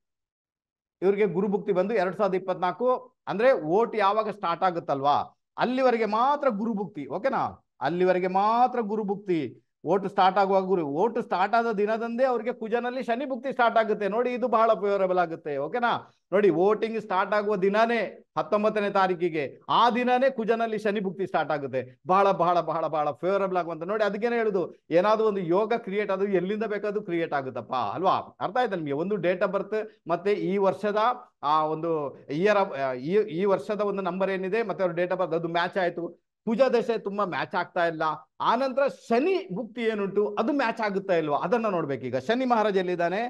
ಇವರಿಗೆ ಗುರು ಭುಕ್ತಿ ಬಂದು 2024 ಅಂದ್ರೆ ವೋಟ್ ಯಾವಾಗ ಸ್ಟಾರ್ಟ್ ಆಗುತ್ತಲ್ವಾ ಅಲ್ಲಿವರೆಗೆ ಮಾತ್ರ ಗುರು ಭುಕ್ತಿ. ಓಕೆನಾ? ಅಲ್ಲಿವರೆಗೆ ಮಾತ್ರ ಗುರು ಭುಕ್ತಿ. ವೋಟ್ ಸ್ಟಾರ್ಟ್ ಆಗುವಾಗ ಗುರು, ವೋಟ್ ಸ್ಟಾರ್ಟ್ ಆದ ದಿನದಂದೇ ಅವರಿಗೆ ಕುಜನಲ್ಲಿ ಶನಿ ಭುಕ್ತಿ ಸ್ಟಾರ್ಟ್ ಆಗುತ್ತೆ. ನೋಡಿ, ಇದು ಬಹಳ ಫೇವರಬಲ್ ಆಗುತ್ತೆ. ಓಕೆನಾ? ನೋಡಿ, ವೋಟಿಂಗ್ ಸ್ಟಾರ್ಟ್ ಆಗುವ ದಿನಾನೇ 19ನೇ ತಾರೀಕಿಗೆ, ಆ ದಿನಾನೇ ಕುಜನಲ್ಲಿ ಶನಿ ಭುಕ್ತಿ ಸ್ಟಾರ್ಟ್ ಆಗುತ್ತೆ. ಬಹಳ ಬಹಳ ಬಹಳ ಬಹಳ ಫೇವರಬಲ್ ಆಗುವಂತ. ನೋಡಿ, ಅದಕ್ಕೇನೆ ಹೇಳುದು, ಏನಾದ್ರು ಒಂದು ಯೋಗ ಕ್ರಿಯೇಟ್ ಅದು ಎಲ್ಲಿಂದ ಬೇಕಾದ್ರೂ ಕ್ರಿಯೇಟ್ ಆಗುತ್ತಪ್ಪ ಅಲ್ವಾ? ಅರ್ಥ ಆಯ್ತಾ ನಿಮಗೆ? ಒಂದು ಡೇಟ್ ಆಫ್ ಬರ್ತ್ ಮತ್ತೆ ಈ ವರ್ಷದ ಆ ಒಂದು ಇಯರ್, ಈ ವರ್ಷದ ಒಂದು ನಂಬರ್ ಏನಿದೆ ಮತ್ತೆ ಅವ್ರ ಡೇಟ್ ಆಫ್ ಬರ್ತ್ ಅದು ಮ್ಯಾಚ್ ಆಯ್ತು. ಕುಜ ದಶೆ ತುಂಬಾ ಮ್ಯಾಚ್ ಆಗ್ತಾ ಇಲ್ಲ. ಆನಂತರ ಶನಿ ಭುಕ್ತಿ ಏನುಂಟು ಅದು ಮ್ಯಾಚ್ ಆಗುತ್ತಾ ಇಲ್ವಾ ಅದನ್ನ ನೋಡ್ಬೇಕೀಗ. ಶನಿ ಮಹಾರಾಜ ಎಲ್ಲಿದ್ದಾನೆ?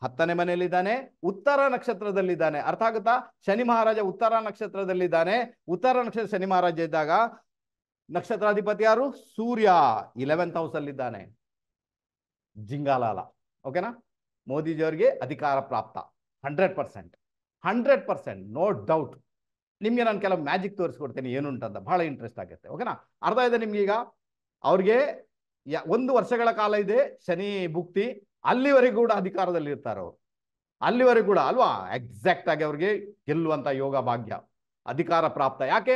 10ನೇ ಮನೆಯಲ್ಲಿದ್ದಾನೆ, ಉತ್ತರ ನಕ್ಷತ್ರದಲ್ಲಿದ್ದಾನೆ. ಅರ್ಥ ಆಗುತ್ತಾ? ಶನಿ ಮಹಾರಾಜ ಉತ್ತರ ನಕ್ಷತ್ರದಲ್ಲಿದ್ದಾನೆ. ಉತ್ತರ ನಕ್ಷತ್ರ ಶನಿ ಮಹಾರಾಜ ಇದ್ದಾಗ ನಕ್ಷತ್ರಾಧಿಪತಿ ಯಾರು? ಸೂರ್ಯ 11th ಹೌಸ್ ಅಲ್ಲಿದ್ದಾನೆ. ಜಿಂಗಾಲಾಲ. ಓಕೆನಾ? ಮೋದಿಜಿಯವರಿಗೆ ಅಧಿಕಾರ ಪ್ರಾಪ್ತ 100%, 100%, ನೋ ಡೌಟ್. ನಿಮ್ಗೆ ನಾನು ಕೆಲವು ಮ್ಯಾಜಿಕ್ ತೋರಿಸ್ಕೊಡ್ತೇನೆ ಏನುಂಟಂತ, ಬಹಳ ಇಂಟ್ರೆಸ್ಟ್ ಆಗುತ್ತೆ. ಓಕೆನಾ? ಅರ್ಥ ಇದೆ ನಿಮ್ಗೆ? ಈಗ ಅವ್ರಿಗೆ 1 ವರ್ಷಗಳ ಕಾಲ ಇದೆ ಶನಿ ಭುಕ್ತಿ. ಅಲ್ಲಿವರೆಗೂ ಕೂಡ ಅಧಿಕಾರದಲ್ಲಿ ಇರ್ತಾರೆ ಅವರು. ಅಲ್ಲಿವರೆಗೂ ಕೂಡ ಅಲ್ವಾ? ಎಕ್ಸಾಕ್ಟ್ ಆಗಿ ಅವ್ರಿಗೆ ಗೆಲ್ಲುವಂತ ಯೋಗ ಭಾಗ್ಯ, ಅಧಿಕಾರ ಪ್ರಾಪ್ತ. ಯಾಕೆ?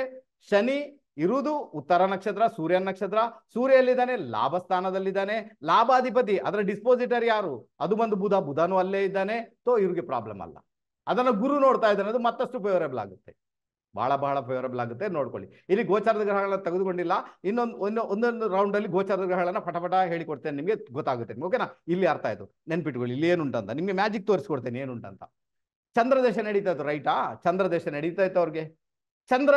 ಶನಿ ಇರುವುದು ಉತ್ತರ ನಕ್ಷತ್ರ, ಸೂರ್ಯ ನಕ್ಷತ್ರ. ಸೂರ್ಯ ಎಲ್ಲಿದ್ದಾನೆ? ಲಾಭ ಸ್ಥಾನದಲ್ಲಿದ್ದಾನೆ. ಲಾಭಾಧಿಪತಿ ಅದರ ಡಿಸ್ಪೋಸಿಟರ್ ಯಾರು? ಅದು ಬಂದು ಬುಧ. ಬುಧನು ಅಲ್ಲೇ ಇದ್ದಾನೆ. ಸೊ ಇವ್ರಿಗೆ ಪ್ರಾಬ್ಲಮ್ ಅಲ್ಲ. ಅದನ್ನು ಗುರು ನೋಡ್ತಾ ಇದ್ದಾನೆ, ಅದು ಮತ್ತಷ್ಟು ಫೇವರೇಬಲ್ ಆಗುತ್ತೆ. ಬಹಳ ಬಹಳ ಫೇವರಬಲ್ ಆಗುತ್ತೆ. ನೋಡ್ಕೊಳ್ಳಿ, ಇಲ್ಲಿ ಗೋಚಾರದ ಗ್ರಹಗಳನ್ನ ತೆಗೆದುಕೊಂಡಿಲ್ಲ. ಒಂದೊಂದು ರೌಂಡ್ ಅಲ್ಲಿ ಗೋಚಾರದ ಗ್ರಹಗಳನ್ನ ಪಟಪಟ ಹೇಳಿಕೊಡ್ತೇನೆ, ನಿಮಗೆ ಗೊತ್ತಾಗುತ್ತೆ. ಓಕೆನಾ? ಇಲ್ಲಿ ಅರ್ಥ ಆಯ್ತು, ನೆನ್ಪಿಟ್ಕೊಳ್ಳಿ. ಇಲ್ಲಿ ಏನುಂಟಂತ ನಿಮ್ಗೆ ಮ್ಯಾಜಿಕ್ ತೋರಿಸ್ಕೊಡ್ತೇನೆ ಏನುಂಟಂತ. ಚಂದ್ರದೇಶ ನಡೀತಾ ಇತ್ತು, ರೈಟಾ? ಚಂದ್ರದೇಶ ನಡೀತಾ ಇತ್ತು ಅವ್ರಿಗೆ. ಚಂದ್ರ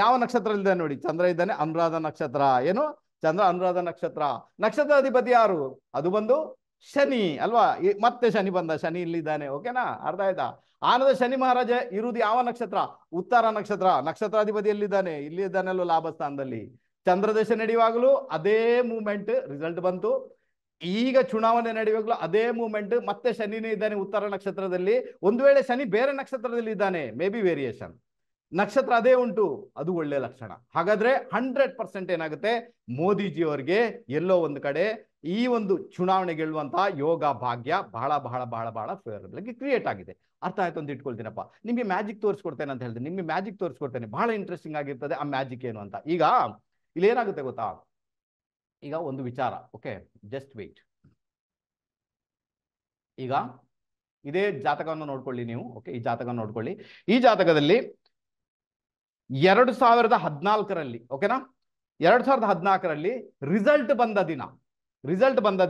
ಯಾವ ನಕ್ಷತ್ರದಲ್ಲಿದ್ದಾನೆ ನೋಡಿ? ಚಂದ್ರ ಇದ್ದಾನೆ ಅನುರಾಧ ನಕ್ಷತ್ರ. ಏನು? ಚಂದ್ರ ಅನುರಾಧ ನಕ್ಷತ್ರ. ನಕ್ಷತ್ರಾಧಿಪತಿ ಯಾರು? ಅದು ಬಂದು ಶನಿ ಅಲ್ವಾ? ಮತ್ತೆ ಶನಿ ಬಂದ, ಶನಿ ಇಲ್ಲಿದ್ದಾನೆ. ಓಕೆನಾ? ಅರ್ಥ ಆಯ್ತಾ? ಆನಂದ ಶನಿ ಮಹಾರಾಜ ಇರುವುದು ಯಾವ ನಕ್ಷತ್ರ? ಉತ್ತರ ನಕ್ಷತ್ರ. ನಕ್ಷತ್ರಾಧಿಪತಿ ಎಲ್ಲಿದ್ದಾನೆ? ಇಲ್ಲಿ ಇದ್ದಾನಲ್ಲೋ ಲಾಭ ಸ್ಥಾನದಲ್ಲಿ. ಚಂದ್ರದೇಶ ನಡೆಯುವಾಗಲೂ ಅದೇ ಮೂವ್ಮೆಂಟ್, ರಿಸಲ್ಟ್ ಬಂತು. ಈಗ ಚುನಾವಣೆ ನಡೆಯುವಾಗಲೂ ಅದೇ ಮೂವ್ಮೆಂಟ್. ಮತ್ತೆ ಶನಿನೇ ಇದ್ದಾನೆ ಉತ್ತರ ನಕ್ಷತ್ರದಲ್ಲಿ. ಒಂದು ವೇಳೆ ಶನಿ ಬೇರೆ ನಕ್ಷತ್ರದಲ್ಲಿ ಇದ್ದಾನೆ, ಮೇ ಬಿ ವೇರಿಯೇಷನ್. ನಕ್ಷತ್ರ ಅದೇ ಉಂಟು, ಅದು ಒಳ್ಳೆ ಲಕ್ಷಣ. ಹಾಗಾದ್ರೆ 100% ಏನಾಗುತ್ತೆ? ಮೋದಿಜಿಯವರಿಗೆ ಎಲ್ಲೋ ಒಂದು ಕಡೆ ಈ ಒಂದು ಚುನಾವಣೆ ಗೆಲ್ಲುವಂತಹ ಯೋಗ ಭಾಗ್ಯ ಬಹಳ ಬಹಳ ಬಹಳ ಬಹಳ ಫೇವರಬಲ್ ಆಗಿ ಕ್ರಿಯೇಟ್ ಆಗಿದೆ. ಅರ್ಥ ಆಯ್ತು ಅಂತ ಇಟ್ಕೊಳ್ತೀನಪ್ಪ. ನಿಮ್ಗೆ ಮ್ಯಾಜಿಕ್ ತೋರಿಸ್ಕೊಡ್ತೇನೆ ಅಂತ ಹೇಳಿದ್ರೆ, ನಿಮ್ಗೆ ಮ್ಯಾಜಿಕ್ ತೋರಿಸ್ಕೊಡ್ತೇನೆ, ಬಹಳ ಇಂಟ್ರೆಸ್ಟಿಂಗ್ ಆಗಿರ್ತದೆ. ಆ ಮ್ಯಾಜಿಕ್ ಏನು ಅಂತ ಈಗ ಇಲ್ಲಿ ಏನಾಗುತ್ತೆ ಗೊತ್ತಾ? ಈಗ ಒಂದು ವಿಚಾರ. Okay, just wait. ಈಗ ಇದೇ ಜಾತಕವನ್ನು ನೋಡ್ಕೊಳ್ಳಿ ನೀವು. ಓಕೆ, ಈ ಜಾತಕವನ್ನು ನೋಡ್ಕೊಳ್ಳಿ. ಈ ಜಾತಕದಲ್ಲಿ 2014ರಲ್ಲಿ, ಓಕೆನಾ, 2014ರಲ್ಲಿ ರಿಸಲ್ಟ್ ಬಂದ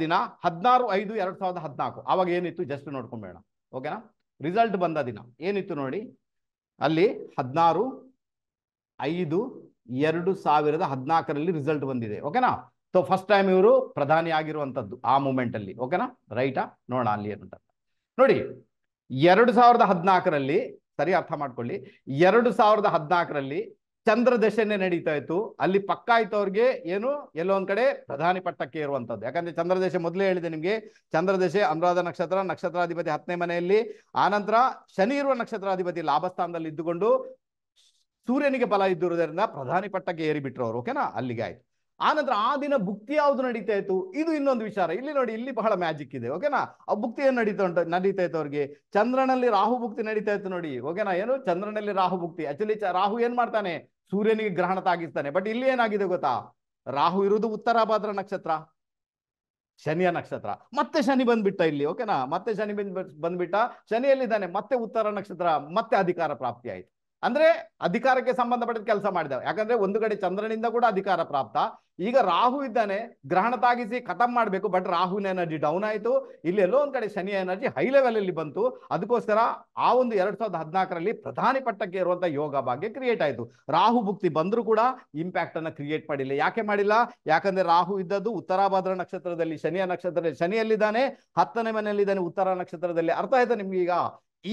ದಿನ 16/5/2014. ಆವಾಗ ಏನಿತ್ತು ಜಸ್ಟ್ ನೋಡ್ಕೊಂಬೇಡ. ಓಕೆನಾ? ರಿಸಲ್ಟ್ ಬಂದ ದಿನ ಏನಿತ್ತು ನೋಡಿ, ಅಲ್ಲಿ 16/5/2014 2014ರಲ್ಲಿ ರಿಸಲ್ಟ್ ಬಂದಿದೆ. ಓಕೆನಾ? ಸೊ ಫಸ್ಟ್ ಟೈಮ್ ಇವರು ಪ್ರಧಾನಿ ಆಗಿರುವಂತದ್ದು ಆ ಮೂಮೆಂಟ್ ಅಲ್ಲಿ. ಓಕೆನಾ? ರೈಟಾ? ನೋಡೋಣ ಅಲ್ಲಿ ಏನಂತ ನೋಡಿ. 2014ರಲ್ಲಿ ಸರಿ ಅರ್ಥ ಮಾಡ್ಕೊಳ್ಳಿ, 2014ರಲ್ಲಿ ಚಂದ್ರ ದಶೆನೇ ನಡೀತಾ ಇತ್ತು. ಅಲ್ಲಿ ಪಕ್ಕ ಆಯ್ತು ಅವ್ರಿಗೆ ಏನು, ಎಲ್ಲೋ ಒಂದ್ ಕಡೆ ಪ್ರಧಾನಿ ಪಟ್ಟಕ್ಕೆ ಇರುವಂತದ್ದು. ಯಾಕಂದ್ರೆ ಚಂದ್ರ ದಶೆ ಮೊದಲೇ ಹೇಳಿದೆ ನಿಮ್ಗೆ, ಚಂದ್ರ ದಶೆ ಅನುರಾಧ ನಕ್ಷತ್ರ, ನಕ್ಷತ್ರಾಧಿಪತಿ 10ನೇ ಮನೆಯಲ್ಲಿ, ಆನಂತರ ಶನಿ ಇರುವ ನಕ್ಷತ್ರಾಧಿಪತಿ ಲಾಭಸ್ಥಾನದಲ್ಲಿ ಇದ್ದುಕೊಂಡು ಸೂರ್ಯನಿಗೆ ಬಲ ಇದ್ದಿರುವುದರಿಂದ ಪ್ರಧಾನಿ ಪಟ್ಟಕ್ಕೆ ಏರಿಬಿಟ್ರು ಅವರು. ಓಕೆನಾ? ಅಲ್ಲಿಗೆ ಆಯ್ತು. ಆನಂತರ ಆ ದಿನ ಭುಕ್ತಿ ಯಾವ್ದು ನಡೀತಾ ಇತ್ತು, ಇದು ಇನ್ನೊಂದು ವಿಚಾರ. ಇಲ್ಲಿ ನೋಡಿ, ಇಲ್ಲಿ ಬಹಳ ಮ್ಯಾಜಿಕ್ ಇದೆ. ಓಕೆನಾ? ಆ ಭುಕ್ತಿ ಏನ್ ನಡೀತಾ ಇತ್ತು ಅವ್ರಿಗೆ, ಚಂದ್ರನಲ್ಲಿ ರಾಹು ಭುಕ್ತಿ ನಡೀತಾ ಇತ್ತು ನೋಡಿ. ಓಕೆನಾ? ಏನು ಚಂದ್ರನಲ್ಲಿ ರಾಹು ಭುಕ್ತಿ. ಆಕ್ಚುಲಿ ರಾಹು ಏನ್ ಮಾಡ್ತಾನೆ, ಸೂರ್ಯನಿಗೆ ಗ್ರಹಣ ತಾಗಿಸ್ತಾನೆ. ಬಟ್ ಇಲ್ಲಿ ಏನಾಗಿದೆ ಗೊತ್ತಾ, ರಾಹು ಇರುವುದು ಉತ್ತರ ಭಾದ್ರ ನಕ್ಷತ್ರ, ಶನಿಯ ನಕ್ಷತ್ರ. ಮತ್ತೆ ಶನಿ ಬಂದ್ಬಿಟ್ಟ ಇಲ್ಲಿ. ಓಕೆನಾ? ಮತ್ತೆ ಶನಿ ಬಂದ್ಬಿಟ್ಟ, ಶನಿಯಲ್ಲಿದ್ದಾನೆ, ಮತ್ತೆ ಉತ್ತರ ನಕ್ಷತ್ರ, ಮತ್ತೆ ಅಧಿಕಾರ ಪ್ರಾಪ್ತಿ ಆಯ್ತು. ಅಂದ್ರೆ ಅಧಿಕಾರಕ್ಕೆ ಸಂಬಂಧಪಟ್ಟ ಕೆಲಸ ಮಾಡಿದ. ಯಾಕಂದ್ರೆ ಒಂದು ಕಡೆ ಚಂದ್ರನಿಂದ ಕೂಡ ಅಧಿಕಾರ ಪ್ರಾಪ್ತ, ಈಗ ರಾಹು ಇದ್ದಾನೆ, ಗ್ರಹಣ ತಾಗಿಸಿ ಖತಮ್ ಮಾಡ್ಬೇಕು. ಬಟ್ ರಾಹುವಿನ ಎನರ್ಜಿ ಡೌನ್ ಆಯ್ತು. ಇಲ್ಲಿ ಎಲ್ಲೋ ಒಂದ್ ಕಡೆ ಶನಿಯ ಎನರ್ಜಿ ಹೈ ಲೆವೆಲ್ ಅಲ್ಲಿ ಬಂತು. ಅದಕ್ಕೋಸ್ಕರ ಆ ಒಂದು 2014ರಲ್ಲಿ ಪ್ರಧಾನಿ ಪಟ್ಟಕ್ಕೆ ಇರುವಂತ ಯೋಗ ಭಾಗ್ಯ ಕ್ರಿಯೇಟ್ ಆಯ್ತು. ರಾಹು ಭುಕ್ತಿ ಬಂದ್ರು ಕೂಡ ಇಂಪ್ಯಾಕ್ಟ್ ಅನ್ನ ಕ್ರಿಯೇಟ್ ಮಾಡಿಲ್ಲ. ಯಾಕೆ ಮಾಡಿಲ್ಲ? ಯಾಕಂದ್ರೆ ರಾಹು ಇದ್ದದ್ದು ಉತ್ತರಾಭಾದ್ರ ನಕ್ಷತ್ರದಲ್ಲಿ, ಶನಿಯ ನಕ್ಷತ್ರದಲ್ಲಿ. ಶನಿಯಲ್ಲಿದ್ದಾನೆ, 10ನೇ ಮನೆಯಲ್ಲಿದ್ದಾನೆ ಉತ್ತರ ನಕ್ಷತ್ರದಲ್ಲಿ. ಅರ್ಥ ಆಯ್ತಾ ನಿಮ್ಗೆ? ಈಗ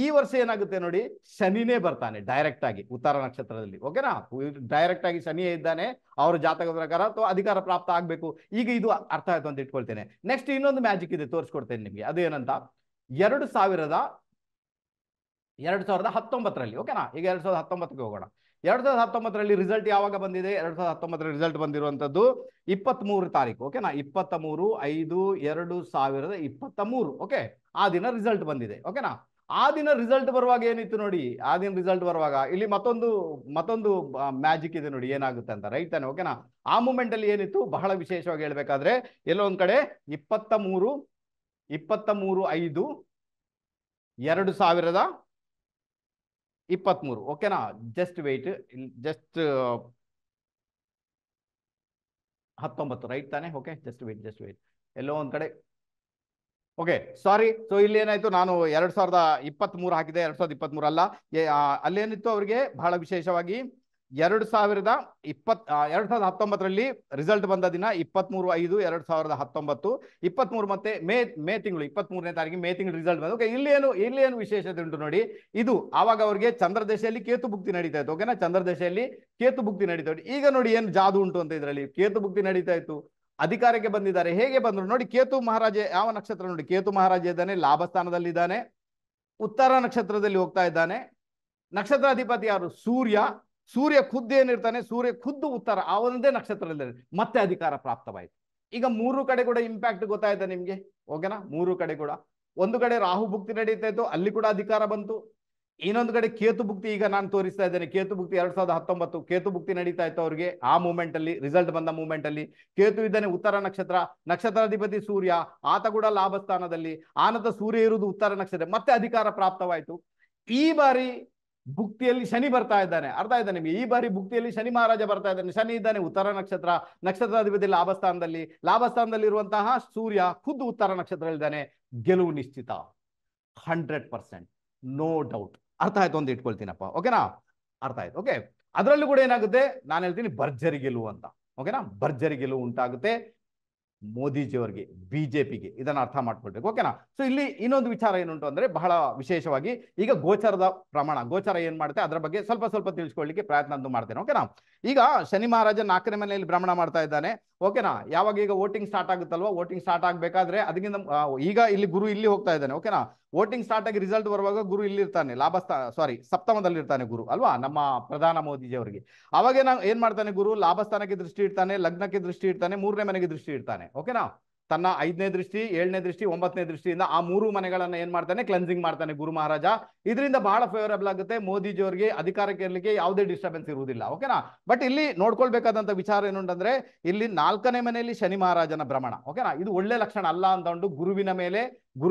ಈ ವರ್ಷ ಏನಾಗುತ್ತೆ ನೋಡಿ, ಶನಿನೇ ಬರ್ತಾನೆ ಡೈರೆಕ್ಟ್ ಆಗಿ ಉತ್ತರ ನಕ್ಷತ್ರದಲ್ಲಿ. ಓಕೆನಾ? ಡೈರೆಕ್ಟ್ ಆಗಿ ಶನಿಯೇ ಇದ್ದಾನೆ ಅವ್ರ ಜಾತಕದ ಪ್ರಕಾರ. ಅಧಿಕಾರ ಪ್ರಾಪ್ತ ಆಗ್ಬೇಕು. ಈಗ ಇದು ಅರ್ಥ ಆಯ್ತು ಅಂತ ಇಟ್ಕೊಳ್ತೇನೆ. ನೆಕ್ಸ್ಟ್ ಇನ್ನೊಂದು ಮ್ಯಾಜಿಕ್ ಇದೆ, ತೋರಿಸ್ಕೊಡ್ತೇನೆ ನಿಮ್ಗೆ. ಅದೇನಂತ, 2019ರಲ್ಲಿ. ಓಕೆನಾ? ಈಗ 2019ಗೆ ಹೋಗೋಣ. 2019ರಲ್ಲಿ ರಿಸಲ್ಟ್ ಯಾವಾಗ ಬಂದಿದೆ? 2019 ರಿಸಲ್ಟ್ ಬಂದಿರುವಂತದ್ದು 23 ತಾರೀಕು. ಓಕೆನಾ? 23/5/2023. ಓಕೆ, ಆ ದಿನ ರಿಸಲ್ಟ್ ಬಂದಿದೆ. ಓಕೆನಾ? ಆ ದಿನ ರಿಸಲ್ಟ್ ಬರುವಾಗ ಏನಿತ್ತು ನೋಡಿ, ಆ ದಿನ ರಿಸಲ್ಟ್ ಬರುವಾಗ ಇಲ್ಲಿ ಮತ್ತೊಂದು ಮ್ಯಾಜಿಕ್ ಇದೆ ನೋಡಿ, ಏನಾಗುತ್ತೆ ಅಂತ. ರೈಟ್ ತಾನೆ? ಓಕೆನಾ? ಆ ಮೂಮೆಂಟ್ ಅಲ್ಲಿ ಏನಿತ್ತು, ಬಹಳ ವಿಶೇಷವಾಗಿ ಹೇಳ್ಬೇಕಾದ್ರೆ, ಎಲ್ಲೋ ಒಂದ್ ಕಡೆ 23/5/2023. ಓಕೆನಾ? Just wait, just 19. ರೈಟ್ ತಾನೆ? Okay, just wait. ಎಲ್ಲೋ ಒಂದ್ ಕಡೆ ಓಕೆ, ಸಾರಿ. ಸೊ ಇಲ್ಲಿ ಏನಾಯ್ತು, ನಾನು 2023 ಹಾಕಿದೆ, 2023 ಅಲ್ಲ. ಅಲ್ಲೇನಿತ್ತು ಅವ್ರಿಗೆ ಬಹಳ ವಿಶೇಷವಾಗಿ 2019ರಲ್ಲಿ ರಿಸಲ್ಟ್ ಬಂದ ದಿನ 23/5/2019. 23 ಮತ್ತೆ ಮೇ ತಿಂಗಳು 23ನೇ ತಾರೀಕು ಮೇ ತಿಂಗಳು ರಿಸಲ್ಟ್ ಬಂದ. ಓಕೆ, ಇಲ್ಲೇನು ವಿಶೇಷತೆ ಉಂಟು ನೋಡಿ. ಇದು ಆವಾಗ ಅವ್ರಿಗೆ ಚಂದ್ರ ದಶೆಯಲ್ಲಿ ಕೇತು ಭುಕ್ತಿ ನಡೀತಾ ಇತ್ತು. ಓಕೆನಾ? ಚಂದ್ರ ದಶೆಯಲ್ಲಿ ಕೇತು ಭುಕ್ತಿ ನಡೀತಾ ಇತ್ತು. ಈಗ ನೋಡಿ ಏನು ಜಾದು ಉಂಟು ಅಂತ, ಇದರಲ್ಲಿ ಕೇತು ಭುಕ್ತಿ ನಡೀತಾ ಇತ್ತು, ಅಧಿಕಾರಕ್ಕೆ ಬಂದಿದ್ದಾರೆ. ಹೇಗೆ ಬಂದ್ರು ನೋಡಿ, ಕೇತು ಮಹಾರಾಜ ಯಾವ ನಕ್ಷತ್ರ ನೋಡಿ, ಕೇತು ಮಹಾರಾಜ ಇದ್ದಾನೆ, ಲಾಭಸ್ಥಾನದಲ್ಲಿದ್ದಾನೆ, ಉತ್ತರ ನಕ್ಷತ್ರದಲ್ಲಿ ಹೋಗ್ತಾ ಇದ್ದಾನೆ. ನಕ್ಷತ್ರಾಧಿಪತಿ ಯಾರು? ಸೂರ್ಯ ಖುದ್ದು ಏನಿರ್ತಾನೆ, ಸೂರ್ಯ ಖುದ್ದು ಉತ್ತರ, ಆ ಒಂದೇ ನಕ್ಷತ್ರದಲ್ಲಿ ಮತ್ತೆ ಅಧಿಕಾರ ಪ್ರಾಪ್ತವಾಯಿತು. ಈಗ 3 ಕಡೆ ಕೂಡ ಇಂಪ್ಯಾಕ್ಟ್ ಗೊತ್ತಾಯ್ತಾ ನಿಮ್ಗೆ? ಓಕೆನಾ? 3 ಕಡೆ ಕೂಡ, ಒಂದು ಕಡೆ ರಾಹು ಭುಕ್ತಿ ನಡೀತಾ ಇತ್ತು, ಅಲ್ಲಿ ಕೂಡ ಅಧಿಕಾರ ಬಂತು. ಇನ್ನೊಂದು ಕಡೆ ಕೇತು ಭುಕ್ತಿ, ಈಗ ನಾನು ತೋರಿಸ್ತಾ ಇದ್ದೇನೆ, ಕೇತು ಭುಕ್ತಿ 2019 ಕೇತು ಭುಕ್ತಿ ನಡೀತಾ ಇತ್ತು ಅವ್ರಿಗೆ. ಆ ಮೂಮೆಂಟ್ ಅಲ್ಲಿ, ರಿಸಲ್ಟ್ ಬಂದ ಮೂಮೆಂಟ್ ಅಲ್ಲಿ ಕೇತು ಇದ್ದಾನೆ ಉತ್ತರ ನಕ್ಷತ್ರ, ನಕ್ಷತ್ರಾಧಿಪತಿ ಸೂರ್ಯ, ಆತ ಕೂಡ ಲಾಭಸ್ಥಾನದಲ್ಲಿ. ಆನಂತರ ಸೂರ್ಯ ಇರುವುದು ಉತ್ತರ ನಕ್ಷತ್ರ, ಮತ್ತೆ ಅಧಿಕಾರ ಪ್ರಾಪ್ತವಾಯಿತು. ಈ ಬಾರಿ ಭುಕ್ತಿಯಲ್ಲಿ ಶನಿ ಬರ್ತಾ ಇದ್ದಾನೆ. ಅರ್ಥ ಆಯ್ತಾ ನಿಮಗೆ? ಈ ಬಾರಿ ಭುಕ್ತಿಯಲ್ಲಿ ಶನಿ ಮಹಾರಾಜ ಬರ್ತಾ ಇದ್ದಾನೆ. ಶನಿ ಇದ್ದಾನೆ ಉತ್ತರ ನಕ್ಷತ್ರ, ನಕ್ಷತ್ರಾಧಿಪತಿ ಲಾಭಸ್ಥಾನದಲ್ಲಿ ಇರುವಂತಹ ಸೂರ್ಯ ಖುದ್ದು ಉತ್ತರ ನಕ್ಷತ್ರದಲ್ಲಿದ್ದಾನೆ. ಗೆಲುವು ನಿಶ್ಚಿತ, 100%, ನೋ ಡೌಟ್. ಅರ್ಥ ಆಯ್ತು ಅಂತ ಇಟ್ಕೊಳ್ತೀನಪ್ಪ. ಓಕೆನಾ? ಅರ್ಥ ಆಯ್ತು. ಓಕೆ, ಅದರಲ್ಲೂ ಕೂಡ ಏನಾಗುತ್ತೆ, ನಾನು ಹೇಳ್ತೀನಿ ಭರ್ಜರಿ ಗೆಲುವು ಅಂತ. ಓಕೆನಾ? ಭರ್ಜರಿ ಗೆಲುವು ಉಂಟಾಗುತ್ತೆ ಮೋದಿಜಿಯವರಿಗೆ, ಬಿಜೆಪಿಗೆ. ಇದನ್ನ ಅರ್ಥ ಮಾಡ್ಕೊಳ್ಬೇಕು. ಓಕೆನಾ? ಸೊ ಇಲ್ಲಿ ಇನ್ನೊಂದು ವಿಚಾರ ಏನುಂಟು ಅಂದ್ರೆ, ಬಹಳ ವಿಶೇಷವಾಗಿ ಈಗ ಗೋಚರದ ಪ್ರಮಾಣ, ಗೋಚರ ಏನ್ ಮಾಡುತ್ತೆ ಅದರ ಬಗ್ಗೆ ಸ್ವಲ್ಪ ತಿಳಿಸ್ಕೊಳ್ಳಿಕ್ಕೆ ಪ್ರಯತ್ನ ಅಂತೂ ಮಾಡ್ತೇನೆ. ಓಕೆನಾ? ಈಗ ಶನಿ ಮಹಾರಾಜ 4ನೇ ಮನೆಯಲ್ಲಿ ಭ್ರಮಣ ಮಾಡ್ತಾ ಇದ್ದಾನೆ. ಓಕೆನಾ? ಯಾವಾಗ ಈಗ ವೋಟಿಂಗ್ ಸ್ಟಾರ್ಟ್ ಆಗುತ್ತಲ್ವಾ, ವೋಟಿಂಗ್ ಸ್ಟಾರ್ಟ್ ಆಗ್ಬೇಕಾದ್ರೆ ಅದಕ್ಕಿಂತ ಈಗ ಇಲ್ಲಿ ಗುರು ಇಲ್ಲಿ ಹೋಗ್ತಾ ಇದ್ದಾನೆ. ಓಕೆನಾ? ವೋಟಿಂಗ್ ಸ್ಟಾರ್ಟ್ ಆಗಿ ರಿಸಲ್ಟ್ ಬರುವಾಗ ಗುರು ಇಲ್ಲಿ ಇರ್ತಾನೆ, ಸಪ್ತಮದಲ್ಲಿ ಇರ್ತಾನೆ ಗುರು ಅಲ್ವಾ, ನಮ್ಮ ಪ್ರಧಾನ ಮೋದಿಜಿ ಅವರಿಗೆ. ಅವಾಗ ಏನ್ ಮಾಡ್ತಾನೆ ಗುರು, ಲಾಭಸ್ಥಾನಕ್ಕೆ ದೃಷ್ಟಿ ಇಡ್ತಾನೆ, ಲಗ್ನಕ್ಕೆ ದೃಷ್ಟಿ ಇಡ್ತಾನೆ, 3ನೇ ಮನೆಗೆ ದೃಷ್ಟಿ ಇಡ್ತಾನೆ. ಓಕೆನಾ? ತನ್ನ 5ನೇ ದೃಷ್ಟಿ, 7ನೇ ದೃಷ್ಟಿ, 9ನೇ ದೃಷ್ಟಿಯಿಂದ ಆ 3 ಮನೆಗಳನ್ನ ಏನ್ ಮಾಡ್ತಾನೆ, ಕ್ಲೆನ್ಸಿಂಗ್ ಮಾಡ್ತಾನೆ ಗುರು ಮಹಾರಾಜ. ಇದರಿಂದ ಬಹಳ ಫೇವರಬಲ್ ಆಗುತ್ತೆ ಮೋದಿಜಿ ಅವರಿಗೆ, ಅಧಿಕಾರಕ್ಕೆ ಇರಲಿಕ್ಕೆ ಯಾವುದೇ ಡಿಸ್ಟರ್ಬೆನ್ಸ್ ಇರುವುದಿಲ್ಲ. ಓಕೆನಾ? ಬಟ್ ಇಲ್ಲಿ ನೋಡ್ಕೊಳ್ಬೇಕಾದಂತ ವಿಚಾರ ಏನುಂಟಂದ್ರೆ, ಇಲ್ಲಿ 4ನೇ ಮನೆಯಲ್ಲಿ ಶನಿ ಮಹಾರಾಜನ ಭ್ರಮಣ. ಓಕೆನಾ? ಇದು ಒಳ್ಳೆ ಲಕ್ಷಣ ಅಲ್ಲ ಅಂತ ಉಂಟು. ಗುರುವಿನ ಮೇಲೆ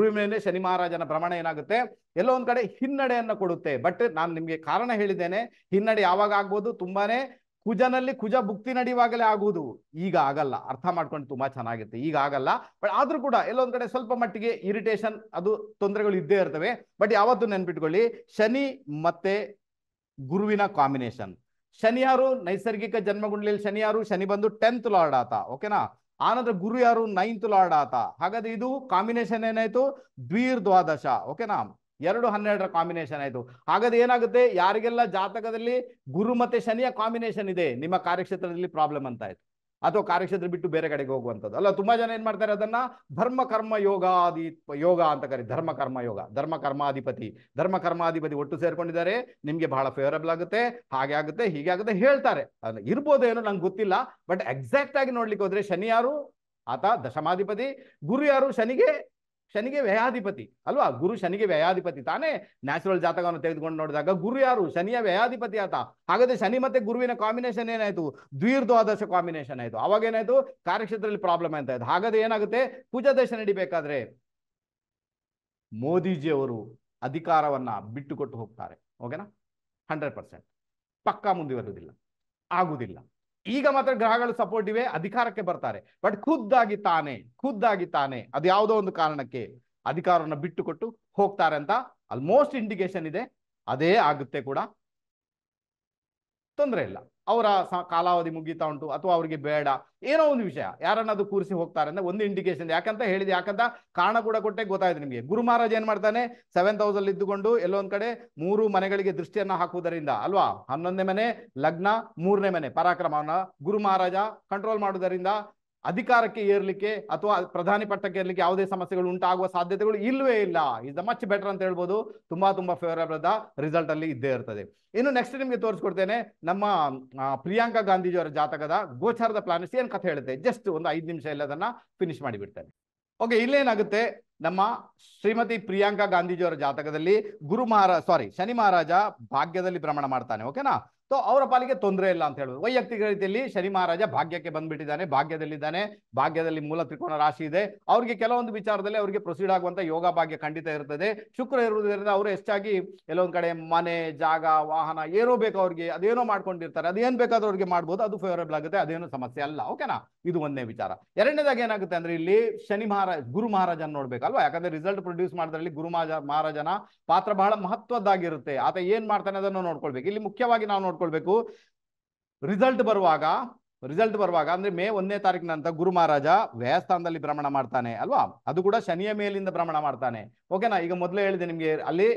ಶನಿ ಮಹಾರಾಜನ ಭ್ರಮಣ ಏನಾಗುತ್ತೆ, ಎಲ್ಲೋ ಒಂದ್ ಕಡೆ ಹಿನ್ನಡೆಯನ್ನ ಕೊಡುತ್ತೆ. ಬಟ್ ನಾನು ನಿಮ್ಗೆ ಕಾರಣ ಹೇಳಿದ್ದೇನೆ, ಹಿನ್ನಡೆ ಯಾವಾಗ ಆಗ್ಬೋದು, ತುಂಬಾನೇ ಕುಜನಲ್ಲಿ ಕುಜ ಭುಕ್ತಿ ನಡೆಯುವಾಗಲೇ ಆಗುವುದು, ಈಗ ಆಗಲ್ಲ. ಅರ್ಥ ಮಾಡ್ಕೊಂಡು ತುಂಬಾ ಚೆನ್ನಾಗಿರುತ್ತೆ, ಈಗ ಆಗಲ್ಲ. ಬಟ್ ಆದ್ರೂ ಕೂಡ ಎಲ್ಲೊಂದ್ ಕಡೆ ಸ್ವಲ್ಪ ಮಟ್ಟಿಗೆ ಇರಿಟೇಷನ್, ಅದು ತೊಂದರೆಗಳು ಇದ್ದೇ ಇರ್ತವೆ. ಬಟ್ ಯಾವತ್ತೂ ನೆನ್ಪಿಟ್ಕೊಳ್ಳಿ, ಶನಿ ಮತ್ತೆ ಗುರುವಿನ ಕಾಂಬಿನೇಷನ್, ಶನಿ ಯಾರು ನೈಸರ್ಗಿಕ ಜನ್ಮಗುಂಡ್ಲಿಯಲ್ಲಿ ಶನಿ ಯಾರು, ಶನಿ ಬಂದು 10th ಲಾರ್ಡ್ ಆತ, ಓಕೆನಾ. ಆನಂತರ ಗುರು ಯಾರು 9th ಲಾರ್ಡ್ ಆತ. ಹಾಗಾದ್ರೆ ಇದು ಕಾಂಬಿನೇಷನ್ ಏನಾಯ್ತು, ದ್ವಿರ್ದ್ವಾದಶ, ಓಕೆನಾ, 2-12 ಕಾಂಬಿನೇಷನ್ ಆಯ್ತು. ಹಾಗಾದ್ರೆ ಏನಾಗುತ್ತೆ, ಯಾರಿಗೆಲ್ಲ ಜಾತಕದಲ್ಲಿ ಗುರು ಮತ್ತೆ ಶನಿಯ ಕಾಂಬಿನೇಷನ್ ಇದೆ, ನಿಮ್ಮ ಕಾರ್ಯಕ್ಷೇತ್ರದಲ್ಲಿ ಪ್ರಾಬ್ಲಮ್ ಅಂತ ಆಯ್ತು, ಅಥವಾ ಕಾರ್ಯಕ್ಷೇತ್ರ ಬಿಟ್ಟು ಬೇರೆ ಕಡೆಗೆ ಹೋಗುವಂಥದ್ದು ಅಲ್ಲ. ತುಂಬಾ ಜನ ಏನ್ ಮಾಡ್ತಾರೆ, ಅದನ್ನ ಧರ್ಮ ಕರ್ಮ ಯೋಗ ಅಂತ ಕರಿ, ಧರ್ಮ ಕರ್ಮ ಯೋಗ, ಧರ್ಮ ಕರ್ಮಾಧಿಪತಿ ಒಟ್ಟು ಸೇರ್ಕೊಂಡಿದ್ದಾರೆ, ನಿಮ್ಗೆ ಬಹಳ ಫೇವರಬಲ್ ಆಗುತ್ತೆ, ಹಾಗೆ ಆಗುತ್ತೆ, ಹೀಗೆ ಆಗುತ್ತೆ ಹೇಳ್ತಾರೆ. ಇರ್ಬೋದೇನೋ ನಂಗೆ ಗೊತ್ತಿಲ್ಲ, ಬಟ್ ಎಕ್ಸಾಕ್ಟ್ ಆಗಿ ನೋಡ್ಲಿಕ್ಕೆ ಹೋದ್ರೆ ಶನಿ ಯಾರು, ಆತ ದಶಮಾಧಿಪತಿ, ಗುರು ಯಾರು ಶನಿಗೆ ವ್ಯಯಾಧಿಪತಿ ಅಲ್ವಾ. ಗುರು ಶನಿಗೆ ವ್ಯಯಾಧಿಪತಿ ತಾನೇ. ನ್ಯಾಚುರಲ್ ಜಾತಕವನ್ನು ತೆಗೆದುಕೊಂಡು ನೋಡಿದಾಗ ಗುರು ಯಾರು, ಶನಿಯ ವ್ಯಯಾಧಿಪತಿ ಆತ. ಹಾಗಾದ್ರೆ ಶನಿ ಮತ್ತೆ ಗುರುವಿನ ಕಾಂಬಿನೇಷನ್ ಏನಾಯ್ತು, ದ್ವಿರ್ದ್ವಾದಶ ಕಾಂಬಿನೇಷನ್ ಆಯ್ತು. ಅವಾಗ ಏನಾಯ್ತು, ಕಾರ್ಯಕ್ಷೇತ್ರದಲ್ಲಿ ಪ್ರಾಬ್ಲಮ್ ಅಂತ ಆಯ್ತು. ಹಾಗಾದ್ರೆ ಏನಾಗುತ್ತೆ, ಕುಜ ದೇಶ ನಡಿಬೇಕಾದ್ರೆ ಮೋದಿಜಿಯವರು ಅಧಿಕಾರವನ್ನ ಬಿಟ್ಟು ಕೊಟ್ಟು ಹೋಗ್ತಾರೆ, ಓಕೆನಾ, 100% ಪಕ್ಕಾ ಮುಂದುವರುವುದಿಲ್ಲ, ಆಗುದಿಲ್ಲ. ಈಗ ಮಾತ್ರ ಗ್ರಹಗಳು ಸಪೋರ್ಟ್ ಇವೆ, ಅಧಿಕಾರಕ್ಕೆ ಬರ್ತಾರೆ. ಬಟ್ ಖುದ್ದಾಗಿ ತಾನೆ ಅದು ಯಾವುದೋ ಒಂದು ಕಾರಣಕ್ಕೆ ಅಧಿಕಾರವನ್ನು ಬಿಟ್ಟು ಕೊಟ್ಟು ಹೋಗ್ತಾರೆ ಅಂತ ಆಲ್ಮೋಸ್ಟ್ ಇಂಡಿಕೇಶನ್ ಇದೆ. ಅದೇ ಆಗುತ್ತೆ ಕೂಡ, ತೊಂದರೆ ಇಲ್ಲ. ಅವರ ಕಾಲಾವಧಿ ಮುಗೀತಾ ಉಂಟು, ಅಥವಾ ಅವರಿಗೆ ಬೇಡ, ಏನೋ ಒಂದು ವಿಷಯ ಯಾರನ್ನದು ಕೂರಿಸಿ ಹೋಗ್ತಾರೆ ಅಂತ ಒಂದು ಇಂಡಿಕೇಶನ್. ಯಾಕಂತ ಹೇಳಿದೆ, ಯಾಕಂತ ಕಾರಣ ಕೂಡ ಕೊಟ್ಟೆ ಗೊತ್ತಾಯ್ತು ನಿಮಗೆ. ಗುರು ಮಹಾರಾಜ್ ಏನ್ ಮಾಡ್ತಾನೆ, 7th ಹೌಸ್ ಅಲ್ಲಿ ಇದ್ದುಕೊಂಡು ಎಲ್ಲೊಂದ್ ಕಡೆ 3 ಮನೆಗಳಿಗೆ ದೃಷ್ಟಿಯನ್ನ ಹಾಕುವುದರಿಂದ ಅಲ್ವಾ, 11ನೇ ಮನೆ ಲಗ್ನ, 3ನೇ ಮನೆ ಪರಾಕ್ರಮವನ್ನ ಗುರು ಮಹಾರಾಜ ಕಂಟ್ರೋಲ್ ಮಾಡುವುದರಿಂದ ಅಧಿಕಾರಕ್ಕೆ ಏರ್ಲಿಕ್ಕೆ ಅಥವಾ ಪ್ರಧಾನಿ ಪಟ್ಟಕ್ಕೆ ಏರ್ಲಿಕ್ಕೆ ಯಾವುದೇ ಸಮಸ್ಯೆಗಳು ಉಂಟಾಗುವ ಸಾಧ್ಯತೆಗಳು ಇಲ್ವೇ ಇಲ್ಲ. ಇಸ್ ದ ಮಚ್ ಬೆಟರ್ ಅಂತ ಹೇಳ್ಬೋದು. ತುಂಬಾ ಫೇವರಬಲ್ ರಿಸಲ್ಟ್ ಅಲ್ಲಿ ಇದ್ದೇ ಇರ್ತದೆ. ಇನ್ನು ನೆಕ್ಸ್ಟ್ ನಿಮ್ಗೆ ತೋರಿಸ್ಕೊಡ್ತೇನೆ, ನಮ್ಮ ಪ್ರಿಯಾಂಕಾ ಗಾಂಧೀಜಿಯವರ ಜಾತಕದ ಗೋಚಾರದ ಪ್ಲಾನೆಟ್ಸ್ ಏನ್ ಕಥೆ ಹೇಳುತ್ತೆ. ಜಸ್ಟ್ ಒಂದು 5 ನಿಮಿಷ ಎಲ್ಲ ಅದನ್ನ ಫಿನಿಶ್ ಮಾಡಿಬಿಡ್ತೇನೆ. ಓಕೆ, ಇಲ್ಲೇನಾಗುತ್ತೆ, ನಮ್ಮ ಶ್ರೀಮತಿ ಪ್ರಿಯಾಂಕಾ ಗಾಂಧೀಜಿಯವರ ಜಾತಕದಲ್ಲಿ ಶನಿ ಮಹಾರಾಜ ಭಾಗ್ಯದಲ್ಲಿ ಭ್ರಮಣ ಮಾಡ್ತಾನೆ, ಓಕೆನಾ. ಸೊ ಅವರ ಪಾಲಿಗೆ ತೊಂದರೆ ಇಲ್ಲ ಅಂತ ಹೇಳುದು. ವೈಯಕ್ತಿಕ ರೀತಿಯಲ್ಲಿ ಶನಿ ಮಹಾರಾಜ ಭಾಗ್ಯಕ್ಕೆ ಬಂದ್ಬಿಟ್ಟಿದ್ದಾನೆ, ಭಾಗ್ಯದಲ್ಲಿ ಮೂಲ ತ್ರಿಕೋನ ರಾಶಿ ಇದೆ. ಅವ್ರಿಗೆ ಕೆಲವೊಂದು ವಿಚಾರದಲ್ಲಿ ಅವರಿಗೆ ಪ್ರೊಸೀಡ್ ಆಗುವಂತ ಯೋಗ ಭಾಗ್ಯ ಖಂಡಿತ ಇರ್ತದೆ. ಶುಕ್ರ ಇರುವುದರಿಂದ ಅವರು ಹೆಚ್ಚಾಗಿ ಎಲ್ಲೊಂದ್ ಕಡೆ ಮನೆ, ಜಾಗ, ವಾಹನ ಏನೋ ಬೇಕು ಅವ್ರಿಗೆ, ಅದೇನೋ ಮಾಡ್ಕೊಂಡಿರ್ತಾರೆ, ಅದೇನ್ ಬೇಕಾದ್ರೂ ಅವ್ರಿಗೆ ಮಾಡ್ಬೋದು, ಅದು ಫೇವರಬಲ್ ಆಗುತ್ತೆ, ಅದೇನು ಸಮಸ್ಯೆ ಅಲ್ಲ, ಓಕೆನಾ. ಇದು ಒಂದನೇ ವಿಚಾರ. ಎರಡನೇದಾಗಿ ಏನಾಗುತ್ತೆ ಅಂದ್ರೆ, ಇಲ್ಲಿ ಗುರು ಮಹಾರಾಜನ ನೋಡ್ಬೇಕಲ್ವಾ, ಯಾಕಂದ್ರೆ ರಿಸಲ್ಟ್ ಪ್ರೊಡ್ಯೂಸ್ ಮಾಡೋದ್ರಲ್ಲಿ ಮಹಾರಾಜನ ಪಾತ್ರ ಬಹಳ ಮಹತ್ವದ್ದಾಗಿರುತ್ತೆ. ಆತ ಏನ್ ಮಾಡ್ತಾನೆ ಅದನ್ನು ನೋಡ್ಕೊಳ್ಬೇಕು. ಇಲ್ಲಿ ಮುಖ್ಯವಾಗಿ ನಾವು ನೋಡ್ಕೊಳ್ಬೇಕು, ರಿಸಲ್ಟ್ ಬರುವಾಗ ಅಂದ್ರೆ ಮೇ 1ನೇ ತಾರೀಕಿನ ನಂತರ ಗುರು ಮಹಾರಾಜ ವ್ಯಯಸ್ಥಾನದಲ್ಲಿ ಭ್ರಮಣ ಮಾಡ್ತಾನೆ ಅಲ್ವಾ. ಅದು ಕೂಡ ಶನಿಯ ಮೇಲಿಂದ ಭ್ರಮಣ ಮಾಡ್ತಾನೆ, ಓಕೆನಾ. ಈಗ ಮೊದಲೇ ಹೇಳಿದೆ ನಿಮ್ಗೆ, ಅಲ್ಲಿ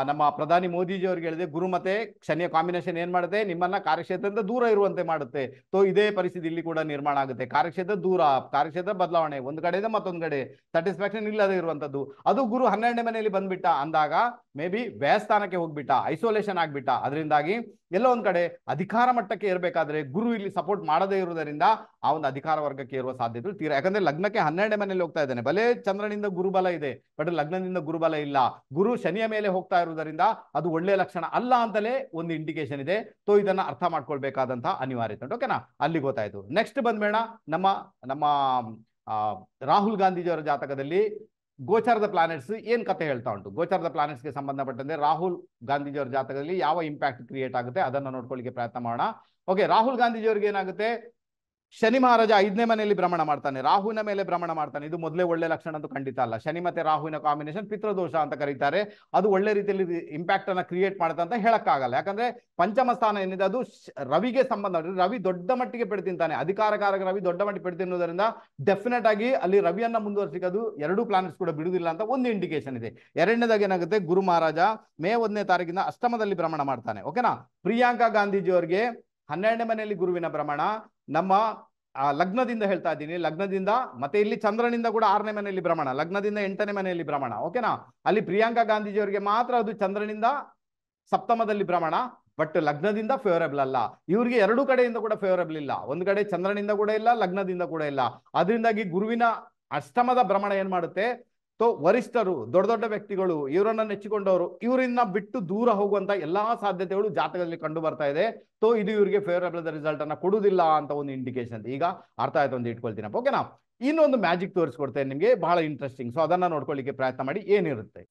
ನಮ್ಮ ಪ್ರಧಾನಿ ಮೋದಿಜಿ ಅವ್ರಿಗೆ ಹೇಳಿದೆ, ಗುರು ಮತ್ತೆ ಶನಿಯ ಕಾಂಬಿನೇಷನ್ ಏನ್ ಮಾಡುತ್ತೆ, ನಿಮ್ಮನ್ನ ಕಾರ್ಯಕ್ಷೇತ್ರದಿಂದ ದೂರ ಇರುವಂತೆ ಮಾಡುತ್ತೆ. ಸೊ ಇದೇ ಪರಿಸ್ಥಿತಿ ಇಲ್ಲಿ ಕೂಡ ನಿರ್ಮಾಣ ಆಗುತ್ತೆ. ಕಾರ್ಯಕ್ಷೇತ್ರ ಬದಲಾವಣೆ, ಒಂದು ಕಡೆಯಿಂದ ಮತ್ತೊಂದು ಕಡೆ ಸ್ಯಾಟಿಸ್ಫ್ಯಾಕ್ಷನ್ ಇಲ್ಲದೆ ಇರುವಂತದ್ದು. ಅದು ಗುರು 12ನೇ ಮನೆಯಲ್ಲಿ ಬಂದ್ಬಿಟ್ಟ ಅಂದಾಗ ಮೇ ಬಿ ವ್ಯಯಸ್ಥಾನಕ್ಕೆ ಹೋಗ್ಬಿಟ್ಟ, ಐಸೋಲೇಷನ್ ಆಗ್ಬಿಟ್ಟ. ಅದರಿಂದಾಗಿ ಎಲ್ಲೋ ಒಂದ್ ಕಡೆ ಅಧಿಕಾರ ಮಟ್ಟಕ್ಕೆ ಏರ್ಬೇಕಾದ್ರೆ ಗುರು ಇಲ್ಲಿ ಸಪೋರ್ಟ್ ಮಾಡದೇ ಇರುವುದರಿಂದ ಆ ಒಂದು ಅಧಿಕಾರ ವರ್ಗಕ್ಕೆ ಏರುವ ಸಾಧ್ಯತೆಗಳು ತೀರಾ. ಯಾಕಂದ್ರೆ ಲಗ್ನಕ್ಕೆ 12ನೇ ಮನೆಯಲ್ಲಿ ಹೋಗ್ತಾ ಇದ್ದಾನೆ, ಭಲೇ ಚಂದ್ರನಿಂದ ಗುರುಬಲ ಇದೆ, ಬಟ್ ಲಗ್ನದಿಂದ ಗುರುಬಲ ಇಲ್ಲ. ಗುರು ಶನಿಯ ಮೇಲೆ ಹೋಗ್ತಾ ಇರುವುದರಿಂದ ಅದು ಒಳ್ಳೆಯ ಲಕ್ಷಣ ಅಲ್ಲ ಅಂತಲೇ ಒಂದು ಇಂಡಿಕೇಶನ್ ಇದೆ. ಸೊ ಇದನ್ನ ಅರ್ಥ ಮಾಡ್ಕೊಳ್ಬೇಕಾದಂತಹ ಅನಿವಾರ್ಯತೆ ಉಂಟು, ಓಕೆನಾ. ಅಲ್ಲಿ ಗೊತ್ತಾಯ್ತು. ನೆಕ್ಸ್ಟ್ ಬಂದ್ಬೇಡ, ನಮ್ಮ ರಾಹುಲ್ ಗಾಂಧೀಜಿಯವರ ಜಾತಕದಲ್ಲಿ ಗೋಚಾರದ ಪ್ಲಾನೆಟ್ಸ್ ಏನ್ ಕತೆ ಹೇಳ್ತಾ ಉಂಟು. ಗೋಚಾರದ ಪ್ಲಾನೆಟ್ಸ್ಗೆ ಸಂಬಂಧಪಟ್ಟಂತೆ ರಾಹುಲ್ ಗಾಂಧೀಜಿಯವರ ಜಾತಕದಲ್ಲಿ ಯಾವ ಇಂಪ್ಯಾಕ್ಟ್ ಕ್ರಿಯೇಟ್ ಆಗುತ್ತೆ ಅದನ್ನು ನೋಡ್ಕೊಳ್ಳಿಕ್ಕೆ ಪ್ರಯತ್ನ ಮಾಡೋಣ. ಓಕೆ, ರಾಹುಲ್ ಗಾಂಧೀಜಿಯವರಿಗೆ ಏನಾಗುತ್ತೆ, ಶನಿ ಮಹಾರಾಜ 5ನೇ ಮನೆಯಲ್ಲಿ ಭ್ರಮಣ ಮಾಡ್ತಾನೆ, ರಾಹುವಿನ ಮೇಲೆ ಭ್ರಮಣ ಮಾಡ್ತಾನೆ. ಇದು ಮೊದಲೇ ಒಳ್ಳೆ ಲಕ್ಷಣ ಅಂತೂ ಖಂಡಿತ ಅಲ್ಲ. ಶನಿ ಮತ್ತೆ ರಾಹುವಿನ ಕಾಂಬಿನೇಷನ್ ಪಿತೃದೋಷ ಅಂತ ಕರೀತಾರೆ. ಅದು ಒಳ್ಳೆ ರೀತಿಯಲ್ಲಿ ಇಂಪ್ಯಾಕ್ಟ್ ಅನ್ನ ಕ್ರಿಯೇಟ್ ಮಾಡುತ್ತೆ ಅಂತ ಹೇಳಕ್ಕಾಗಲ್ಲ. ಯಾಕಂದ್ರೆ ಪಂಚಮ ಸ್ಥಾನ ಏನಿದೆ ಅದು ರವಿಗೆ ಸಂಬಂಧ. ರವಿ ದೊಡ್ಡ ಮಟ್ಟಿಗೆ ಪೆಡ್ತಿಂತಾನೆ, ಅಧಿಕಾರಕಾರಕ ರವಿ ದೊಡ್ಡ ಮಟ್ಟಿಗೆ ಪೆಡ್ತಿನ್ನೋದ್ರಿಂದ ಡೆಫಿನೆಟ್ ಆಗಿ ಅಲ್ಲಿ ರವಿಯನ್ನ ಮುಂದುವರಿಸಿಕ್ಕೆ ಅದು 2 ಪ್ಲಾನೆಟ್ಸ್ ಕೂಡ ಬಿಡುವುದಿಲ್ಲ ಅಂತ ಒಂದು ಇಂಡಿಕೇಶನ್ ಇದೆ. ಎರಡನೇದಾಗಿ ಏನಾಗುತ್ತೆ, ಗುರು ಮಹಾರಾಜ ಮೇ 1ನೇ ತಾರೀಕಿನ ಅಷ್ಟಮದಲ್ಲಿ ಭ್ರಮಣ ಮಾಡ್ತಾನೆ, ಓಕೆನಾ. ಪ್ರಿಯಾಂಕಾ ಗಾಂಧೀಜಿ ಅವರಿಗೆ 12ನೇ ಮನೆಯಲ್ಲಿ ಗುರುವಿನ ಭ್ರಮಣ, ನಮ್ಮ ಲಗ್ನದಿಂದ ಹೇಳ್ತಾ ಇದ್ದೀನಿ, ಲಗ್ನದಿಂದ ಮತ್ತೆ ಇಲ್ಲಿ ಚಂದ್ರನಿಂದ ಕೂಡ 6ನೇ ಮನೆಯಲ್ಲಿ ಭ್ರಮಣ, ಲಗ್ನದಿಂದ 8ನೇ ಮನೆಯಲ್ಲಿ ಭ್ರಮಣ, ಓಕೆನಾ. ಅಲ್ಲಿ ಪ್ರಿಯಾಂಕಾ ಗಾಂಧೀಜಿಯವರಿಗೆ ಮಾತ್ರ ಅದು ಚಂದ್ರನಿಂದ ಸಪ್ತಮದಲ್ಲಿ ಭ್ರಮಣ, ಬಟ್ ಲಗ್ನದಿಂದ ಫೇವರಬಲ್ ಅಲ್ಲ. ಇವ್ರಿಗೆ 2 ಕಡೆಯಿಂದ ಕೂಡ ಫೇವರಬಲ್ ಇಲ್ಲ. ಒಂದು ಕಡೆ ಚಂದ್ರನಿಂದ ಕೂಡ ಇಲ್ಲ, ಲಗ್ನದಿಂದ ಕೂಡ ಇಲ್ಲ. ಅದರಿಂದಾಗಿ ಗುರುವಿನ ಅಷ್ಟಮದ ಭ್ರಮಣ ಏನ್ ಮಾಡುತ್ತೆ, ಸೊ ವರಿಷ್ಠರು, ದೊಡ್ಡ ದೊಡ್ಡ ವ್ಯಕ್ತಿಗಳು, ಇವರನ್ನ ನೆಚ್ಚಿಕೊಂಡವರು, ಇವರಿಂದ ಬಿಟ್ಟು ದೂರ ಹೋಗುವಂತ ಎಲ್ಲಾ ಸಾಧ್ಯತೆಗಳು ಜಾತಕದಲ್ಲಿ ಕಂಡು ಬರ್ತಾ ಇದೆ. ಸೊ ಇದು ಇವರಿಗೆ ಫೇವರಬಲ್ ರಿಸಲ್ಟ್ ಅನ್ನ ಕೊಡುವುದಿಲ್ಲ ಅಂತ ಒಂದು ಇಂಡಿಕೇಶನ್. ಈಗ ಅರ್ಥ ಆಯ್ತು ಅಂತ ಇಟ್ಕೊಳ್ತೀನಿ, ಓಕೆನಾ. ಇನ್ನೊಂದು ಮ್ಯಾಜಿಕ್ ತೋರಿಸ್ಕೊಡ್ತೇನೆ ನಿಮ್ಗೆ, ಬಹಳ ಇಂಟ್ರೆಸ್ಟಿಂಗ್. ಸೊ ಅದನ್ನ ನೋಡ್ಕೊಳ್ಳಿಕ್ಕೆ ಪ್ರಯತ್ನ ಮಾಡಿ ಏನಿರುತ್ತೆ.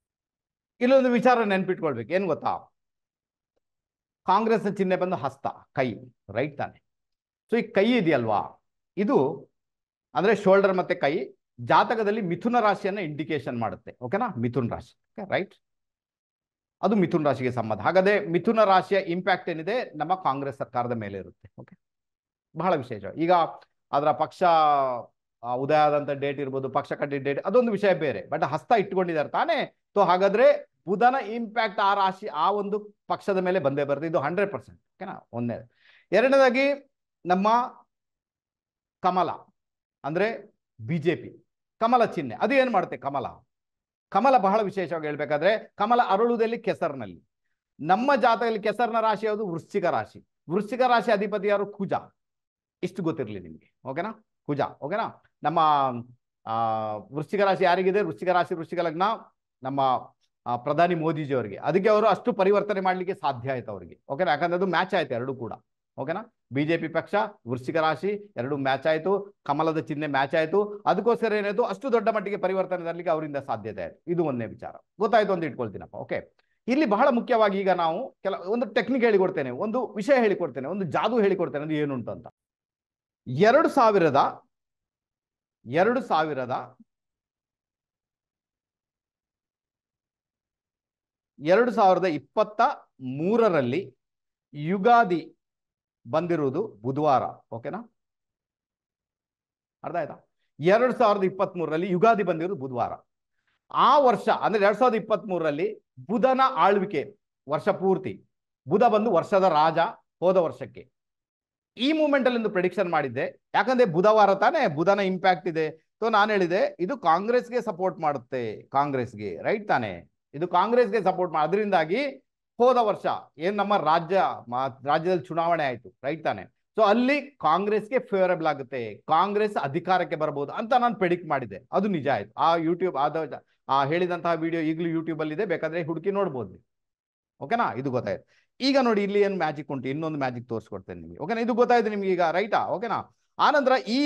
ಇಲ್ಲೊಂದು ವಿಚಾರ ನೆನ್ಪಿಟ್ಕೊಳ್ಬೇಕು, ಏನ್ ಗೊತ್ತಾ, ಕಾಂಗ್ರೆಸ್ ಚಿಹ್ನೆ ಬಂದು ಹಸ್ತ, ಕೈ, ರೈಟ್ ತಾನೆ. ಸೊ ಈ ಕೈ ಇದೆಯಲ್ವಾ, ಇದು ಅಂದ್ರೆ ಶೋಲ್ಡರ್ ಮತ್ತೆ ಕೈ ಜಾತಕದಲ್ಲಿ ಮಿಥುನ ರಾಶಿಯನ್ನ ಇಂಡಿಕೇಶನ್ ಮಾಡುತ್ತೆ, ಓಕೆನಾ. ಮಿಥುನ್ ರಾಶಿ, ರೈಟ್. ಅದು ಮಿಥುನ ರಾಶಿಗೆ ಸಂಬಂಧ. ಹಾಗಾದ್ರೆ ಮಿಥುನ ರಾಶಿಯ ಇಂಪ್ಯಾಕ್ಟ್ ಏನಿದೆ ನಮ್ಮ ಕಾಂಗ್ರೆಸ್ ಸರ್ಕಾರದ ಮೇಲೆ ಇರುತ್ತೆ. ಓಕೆ, ಬಹಳ ವಿಶೇಷ. ಈಗ ಅದರ ಪಕ್ಷ ಉದಯ ಆದಂತ ಡೇಟ್ ಇರ್ಬೋದು, ಪಕ್ಷ ಕಟ್ಟಿದ ಡೇಟ್, ಅದೊಂದು ವಿಷಯ ಬೇರೆ. ಬಟ್ ಹಸ್ತ ಇಟ್ಕೊಂಡಿದ್ದಾರೆ ತಾನೇ. ಸೊ ಹಾಗಾದ್ರೆ ಬುಧನ ಇಂಪ್ಯಾಕ್ಟ್ ಆ ರಾಶಿ ಆ ಒಂದು ಪಕ್ಷದ ಮೇಲೆ ಬಂದೇ ಬರುತ್ತೆ. ಇದು 100%. ಓಕೆನಾ, ಒಂದೇ. ಎರಡನೇದಾಗಿ ನಮ್ಮ ಕಮಲ ಅಂದ್ರೆ ಬಿಜೆಪಿ ಕಮಲ ಚಿಹ್ನೆ ಅದು ಏನ್ ಮಾಡುತ್ತೆ? ಕಮಲ ಬಹಳ ವಿಶೇಷವಾಗಿ ಹೇಳ್ಬೇಕಾದ್ರೆ ಕಮಲ ಅರಳುವುದಲ್ಲಿ ಕೆಸರಿನಲ್ಲಿ. ನಮ್ಮ ಜಾತಕದಲ್ಲಿ ಕೆಸರಿನ ರಾಶಿ ಯಾವುದು? ವೃಶ್ಚಿಕ ರಾಶಿ. ವೃಶ್ಚಿಕ ರಾಶಿ ಅಧಿಪತಿ ಯಾರು? ಕುಜ. ಇಷ್ಟು ಗೊತ್ತಿರಲಿ ನಿಮ್ಗೆ. ಓಕೆನಾ, ಕುಜ. ಓಕೆನಾ, ನಮ್ಮ ವೃಶ್ಚಿಕ ರಾಶಿ ಯಾರಿಗಿದೆ? ವೃಶ್ಚಿಕ ರಾಶಿ ವೃಶ್ಚಿಕ ಲಗ್ನ ನಮ್ಮ ಪ್ರಧಾನಿ ಮೋದಿಜಿ ಅವರಿಗೆ. ಅದಕ್ಕೆ ಅವರು ಅಷ್ಟು ಪರಿವರ್ತನೆ ಮಾಡ್ಲಿಕ್ಕೆ ಸಾಧ್ಯ ಆಯ್ತು ಅವರಿಗೆ. ಓಕೆನಾ, ಯಾಕಂದ್ರೆ ಅದು ಮ್ಯಾಚ್ ಆಯ್ತು ಎರಡು ಕೂಡ. ಓಕೆನಾ, ಬಿಜೆಪಿ ಪಕ್ಷ ವೃಶ್ಚಿಕ ರಾಶಿ ಎರಡು ಮ್ಯಾಚ್ ಆಯ್ತು, ಕಮಲದ ಚಿಹ್ನೆ ಮ್ಯಾಚ್ ಆಯ್ತು. ಅದಕ್ಕೋಸ್ಕರ ಏನಾಯ್ತು? ಅಷ್ಟು ದೊಡ್ಡ ಮಟ್ಟಿಗೆ ಪರಿವರ್ತನೆ ತರಲಿಕ್ಕೆ ಅವರಿಂದ ಸಾಧ್ಯತೆ ಆಯ್ತು. ಇದು ಒಂದೇ ವಿಚಾರ. ಗೊತ್ತಾಯ್ತು ಅಂತ ಇಟ್ಕೊಳ್ತೀನಪ್ಪ. ಓಕೆ, ಇಲ್ಲಿ ಬಹಳ ಮುಖ್ಯವಾಗಿ ಈಗ ನಾವು ಒಂದು ಟೆಕ್ನಿಕ್ ಹೇಳಿಕೊಡ್ತೇನೆ, ಒಂದು ವಿಷಯ ಹೇಳಿಕೊಡ್ತೇನೆ, ಒಂದು ಜಾದು ಹೇಳಿಕೊಡ್ತೇನೆ. ಅದು ಏನುಂಟು ಅಂತ 2023ರಲ್ಲಿ ಯುಗಾದಿ ಬಂದಿರುವುದು ಬುಧವಾರ. ಓಕೆನಾ, ಅರ್ಥ ಆಯ್ತಾ? 2023ರಲ್ಲಿ ಯುಗಾದಿ ಬಂದಿರುವುದು ಬುಧವಾರ. ಆ ವರ್ಷ ಅಂದ್ರೆ 2023ರಲ್ಲಿ ಬುಧನ ಆಳ್ವಿಕೆ ವರ್ಷ ಪೂರ್ತಿ. ಬುಧ ಬಂದು ವರ್ಷದ ರಾಜ ಹೋದ ವರ್ಷಕ್ಕೆ. ಈ ಮೂಮೆಂಟ್ ಅಲ್ಲಿ ಒಂದು ಪ್ರೆಡಿಕ್ಷನ್ ಮಾಡಿದ್ದೆ. ಯಾಕಂದ್ರೆ ಬುಧವಾರ ತಾನೇ, ಬುಧನ ಇಂಪ್ಯಾಕ್ಟ್ ಇದೆ. ಸೊ ನಾನು ಹೇಳಿದೆ ಇದು ಕಾಂಗ್ರೆಸ್ಗೆ ಸಪೋರ್ಟ್ ಮಾಡುತ್ತೆ, ಕಾಂಗ್ರೆಸ್ಗೆ. ರೈಟ್ ತಾನೆ, ಇದು ಕಾಂಗ್ರೆಸ್ಗೆ ಸಪೋರ್ಟ್ ಅದರಿಂದಾಗಿ ಹೋದ ವರ್ಷ ಏನ್ ನಮ್ಮ ರಾಜ್ಯದಲ್ಲಿ ಚುನಾವಣೆ ಆಯ್ತು. ರೈಟ್ ತಾನೆ. ಸೊ ಅಲ್ಲಿ ಕಾಂಗ್ರೆಸ್ಗೆ ಫೇವರಬಲ್ ಆಗುತ್ತೆ, ಕಾಂಗ್ರೆಸ್ ಅಧಿಕಾರಕ್ಕೆ ಬರಬಹುದು ಅಂತ ನಾನು ಪ್ರೆಡಿಕ್ಟ್ ಮಾಡಿದ್ದೆ. ಅದು ನಿಜ ಆಯ್ತು. ಆ ಯೂಟ್ಯೂಬ್ ಹೇಳಿದಂತಹ ವಿಡಿಯೋ ಈಗಲೂ ಯೂಟ್ಯೂಬ್ ಅಲ್ಲಿ ಇದೆ, ಬೇಕಾದ್ರೆ ಹುಡುಕಿ ನೋಡ್ಬೋದು. ಓಕೆನಾ, ಇದು ಗೊತ್ತಾಯ್ತು. ಈಗ ನೋಡಿ ಇಲ್ಲಿ ಏನು ಮ್ಯಾಜಿಕ್ ಉಂಟು, ಇನ್ನೊಂದು ಮ್ಯಾಜಿಕ್ ತೋರಿಸ್ಕೊಡ್ತೇನೆ ನಿಮಗೆ. ಓಕೆನಾ, ಇದು ಗೊತ್ತಾಯ್ತು ನಿಮ್ಗೆ ಈಗ. ರೈಟಾ? ಓಕೆನಾ. ಆನಂತರ ಈ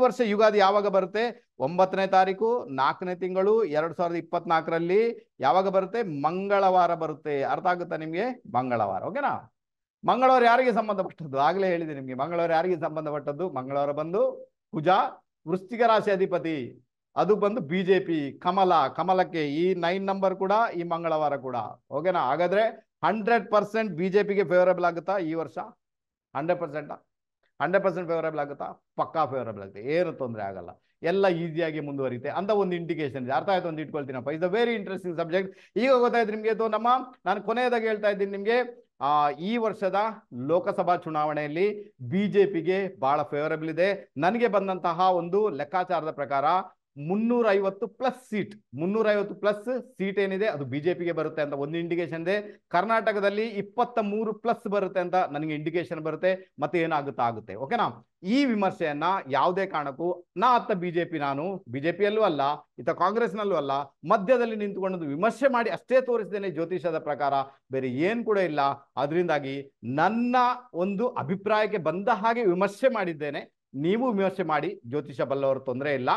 ವರ್ಷ ಯುಗಾದಿ ಯಾವಾಗ ಬರುತ್ತೆ? 9ನೇ ತಾರೀಕು 4ನೇ ತಿಂಗಳು 2024ರಲ್ಲಿ ಯಾವಾಗ ಬರುತ್ತೆ? ಮಂಗಳವಾರ ಬರುತ್ತೆ. ಅರ್ಥ ಆಗುತ್ತಾ ನಿಮ್ಗೆ? ಮಂಗಳವಾರ. ಓಕೆನಾ. ಮಂಗಳವಾರ ಯಾರಿಗೆ ಸಂಬಂಧಪಟ್ಟದ್ದು? ಆಗ್ಲೇ ಹೇಳಿದೆ ನಿಮ್ಗೆ. ಮಂಗಳವಾರ ಯಾರಿಗೆ ಸಂಬಂಧಪಟ್ಟದ್ದು? ಮಂಗಳವಾರ ಬಂದು ಕುಜ, ವೃಶ್ಚಿಕ ರಾಶಿ ಅಧಿಪತಿ. ಅದು ಬಂದು ಬಿಜೆಪಿ ಕಮಲಕ್ಕೆ ಈ 9 ನಂಬರ್ ಕೂಡ ಈ ಮಂಗಳವಾರ ಕೂಡ. ಓಕೆನಾ. ಹಾಗಾದ್ರೆ 100% ಬಿಜೆಪಿಗೆ ಫೇವರಬಲ್ ಆಗುತ್ತಾ ಈ ವರ್ಷ? 100% ಫೇವರಬಲ್ ಆಗುತ್ತಾ? ಪಕ್ಕಾ ಫೇವರಬಲ್ ಆಗುತ್ತೆ, ಏನು ತೊಂದರೆ ಆಗಲ್ಲ, ಎಲ್ಲ ಈಸಿಯಾಗಿ ಮುಂದುವರಿತೆ ಅಂತ ಒಂದು ಇಂಡಿಕೇಶನ್ ಇದೆ. ಅರ್ಥ ಆಯ್ತು ಅಂತ ಇಟ್ಕೊಳ್ತೀನಪ್ಪ. Is a very interesting subject. ಈಗ ಗೊತ್ತಾಯ್ತು ನಿಮ್ಗೆ. ನಾನು ಕೊನೆಯದಾಗಿ ಹೇಳ್ತಾ ಇದ್ದೀನಿ ನಿಮ್ಗೆ, ಈ ವರ್ಷದ ಲೋಕಸಭಾ ಚುನಾವಣೆಯಲ್ಲಿ ಬಿಜೆಪಿಗೆ ಬಹಳ ಫೇವರಬಲ್ ಇದೆ. ನನಗೆ ಬಂದಂತಹ ಒಂದು ಲೆಕ್ಕಾಚಾರದ ಪ್ರಕಾರ 350+ ಸೀಟ್ ಏನಿದೆ ಅದು ಬಿಜೆಪಿಗೆ ಬರುತ್ತೆ ಅಂತ ಒಂದು ಇಂಡಿಕೇಶನ್ ಇದೆ. ಕರ್ನಾಟಕದಲ್ಲಿ 23+ ಬರುತ್ತೆ ಅಂತ ನನಗೆ ಇಂಡಿಕೇಶನ್ ಬರುತ್ತೆ. ಮತ್ತೆ ಏನಾಗುತ್ತಾ ಆಗುತ್ತೆ. ಓಕೆನಾ. ಈ ವಿಮರ್ಶೆಯನ್ನ ಯಾವುದೇ ಕಾರಣಕ್ಕೂ ನಾನು ಬಿಜೆಪಿಯಲ್ಲೂ ಅಲ್ಲ, ಕಾಂಗ್ರೆಸ್ನಲ್ಲೂ ಅಲ್ಲ, ಮಧ್ಯದಲ್ಲಿ ನಿಂತುಕೊಂಡು ವಿಮರ್ಶೆ ಮಾಡಿ ಅಷ್ಟೇ ತೋರಿಸಿದ್ದೇನೆ ಜ್ಯೋತಿಷದ ಪ್ರಕಾರ, ಬೇರೆ ಏನ್ ಕೂಡ ಇಲ್ಲ. ಅದರಿಂದಾಗಿ ನನ್ನ ಒಂದು ಅಭಿಪ್ರಾಯಕ್ಕೆ ಬಂದ ಹಾಗೆ ವಿಮರ್ಶೆ ಮಾಡಿದ್ದೇನೆ. ನೀವು ವಿಮರ್ಶೆ ಮಾಡಿ, ಜ್ಯೋತಿಷ ಬಲ್ಲವರು, ತೊಂದರೆ ಇಲ್ಲ.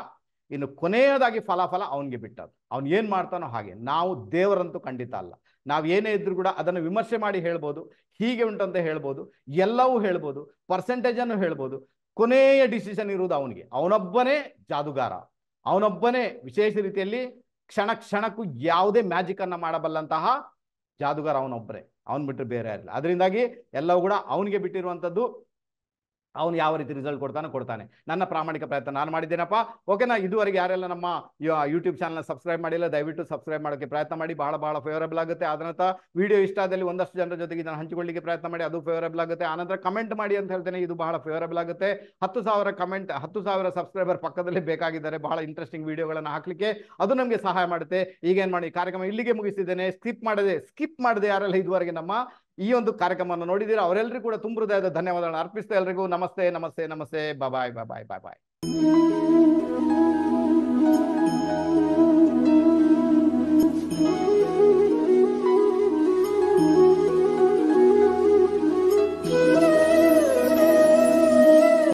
ಇನ್ನು ಕೊನೆಯದಾಗಿ ಫಲಾಫಲ ಅವನಿಗೆ ಬಿಟ್ಟದ್ದು, ಅವನು ಏನ್ ಮಾಡ್ತಾನೋ ಹಾಗೆ. ನಾವು ದೇವರಂತೂ ಖಂಡಿತ ಅಲ್ಲ. ನಾವು ಏನೇ ಇದ್ರು ಕೂಡ ಅದನ್ನು ವಿಮರ್ಶೆ ಮಾಡಿ ಹೇಳ್ಬೋದು, ಹೀಗೆ ಉಂಟಂತ ಹೇಳ್ಬೋದು, ಎಲ್ಲವೂ ಹೇಳ್ಬೋದು, ಪರ್ಸೆಂಟೇಜ್ ಅನ್ನು ಹೇಳ್ಬೋದು. ಕೊನೆಯ ಡಿಸಿಷನ್ ಇರುವುದು ಅವನಿಗೆ. ಅವನೊಬ್ಬನೇ ಜಾದುಗಾರ, ಅವನೊಬ್ಬನೇ ವಿಶೇಷ ರೀತಿಯಲ್ಲಿ ಕ್ಷಣಕ್ಕೂ ಯಾವುದೇ ಮ್ಯಾಜಿಕ್ ಅನ್ನ ಮಾಡಬಲ್ಲಂತಹ ಜಾದುಗಾರ ಅವನೊಬ್ಬರೇ. ಅವನ್ ಬಿಟ್ಟರೆ ಬೇರೆ ಇರಲಿಲ್ಲ. ಅದರಿಂದಾಗಿ ಎಲ್ಲವೂ ಕೂಡ ಅವನಿಗೆ ಬಿಟ್ಟಿರುವಂಥದ್ದು. ಅವನು ಯಾವ ರೀತಿ ರಿಸಲ್ಟ್ ಕೊಡ್ತಾನೆ. ನನ್ನ ಪ್ರಾಮಾಣಿಕ ಪ್ರಯತ್ನ ನಾನು ಮಾಡಿದ್ದೇನಪ್ಪ. ಓಕೆನಾ. ಇದುವರೆಗೆ ಯಾರೆಲ್ಲ ನಮ್ಮ ಯೂಟ್ಯೂಬ್ ಚಾನಲ್ ಸಬ್ಸ್ಕ್ರೈಬ್ ಮಾಡಿಲ್ಲ, ದಯವಿಟ್ಟು ಸಬ್ಸ್ಕ್ರೈಬ್ ಮಾಡೋಕ್ಕೆ ಪ್ರಯತ್ನ ಮಾಡಿ. ಬಹಳ ಫೇವರಬಲ್ ಆಗುತ್ತೆ. ಆನಂತರ ವಿಡಿಯೋ ಇಷ್ಟ ಆದಲ್ಲಿ ಒಂದಷ್ಟು ಜನರ ಜೊತೆಗೆ ಇದನ್ನು ಹಂಚಿಕೊಳ್ಳಿಕ್ಕೆ ಪ್ರಯತ್ನ ಮಾಡಿ, ಅದು ಫೇವರಬಲ್ ಆಗುತ್ತೆ. ಆನಂತರ ಕಮೆಂಟ್ ಮಾಡಿ ಅಂತ ಹೇಳ್ತೇನೆ, ಇದು ಬಹಳ ಫೇವರಬಲ್ ಆಗುತ್ತೆ. 10,000 ಸಬ್ಸ್ಕ್ರೈಬರ್ ಪಕ್ಕದಲ್ಲಿ ಬೇಕಾಗಿದ್ದಾರೆ ಬಹಳ ಇಂಟ್ರೆಸ್ಟಿಂಗ್ ವಿಡಿಯೋಗಳನ್ನು ಹಾಕ್ಲಿಕ್ಕೆ. ಅದು ನಮಗೆ ಸಹಾಯ ಮಾಡುತ್ತೆ. ಈಗ ಏನ್ ಮಾಡಿ, ಕಾರ್ಯಕ್ರಮ ಇಲ್ಲಿಗೆ ಮುಗಿಸಿದ್ದೇನೆ. ಸ್ಕಿಪ್ ಮಾಡದೆ ಯಾರೆಲ್ಲ ಇದುವರೆಗೆ ನಮ್ಮ ಈ ಒಂದು ಕಾರ್ಯಕ್ರಮವನ್ನು ನೋಡಿದ್ದೀರಾ ಅವರೆಲ್ಲರಿಗೂ ಕೂಡ ತುಂಬ ಹೃದಯದ ಧನ್ಯವಾದಗಳನ್ನು ಅರ್ಪಿಸ್ತಾ ಎಲ್ರಿಗೂ ನಮಸ್ತೆ. ಬಾಯ್.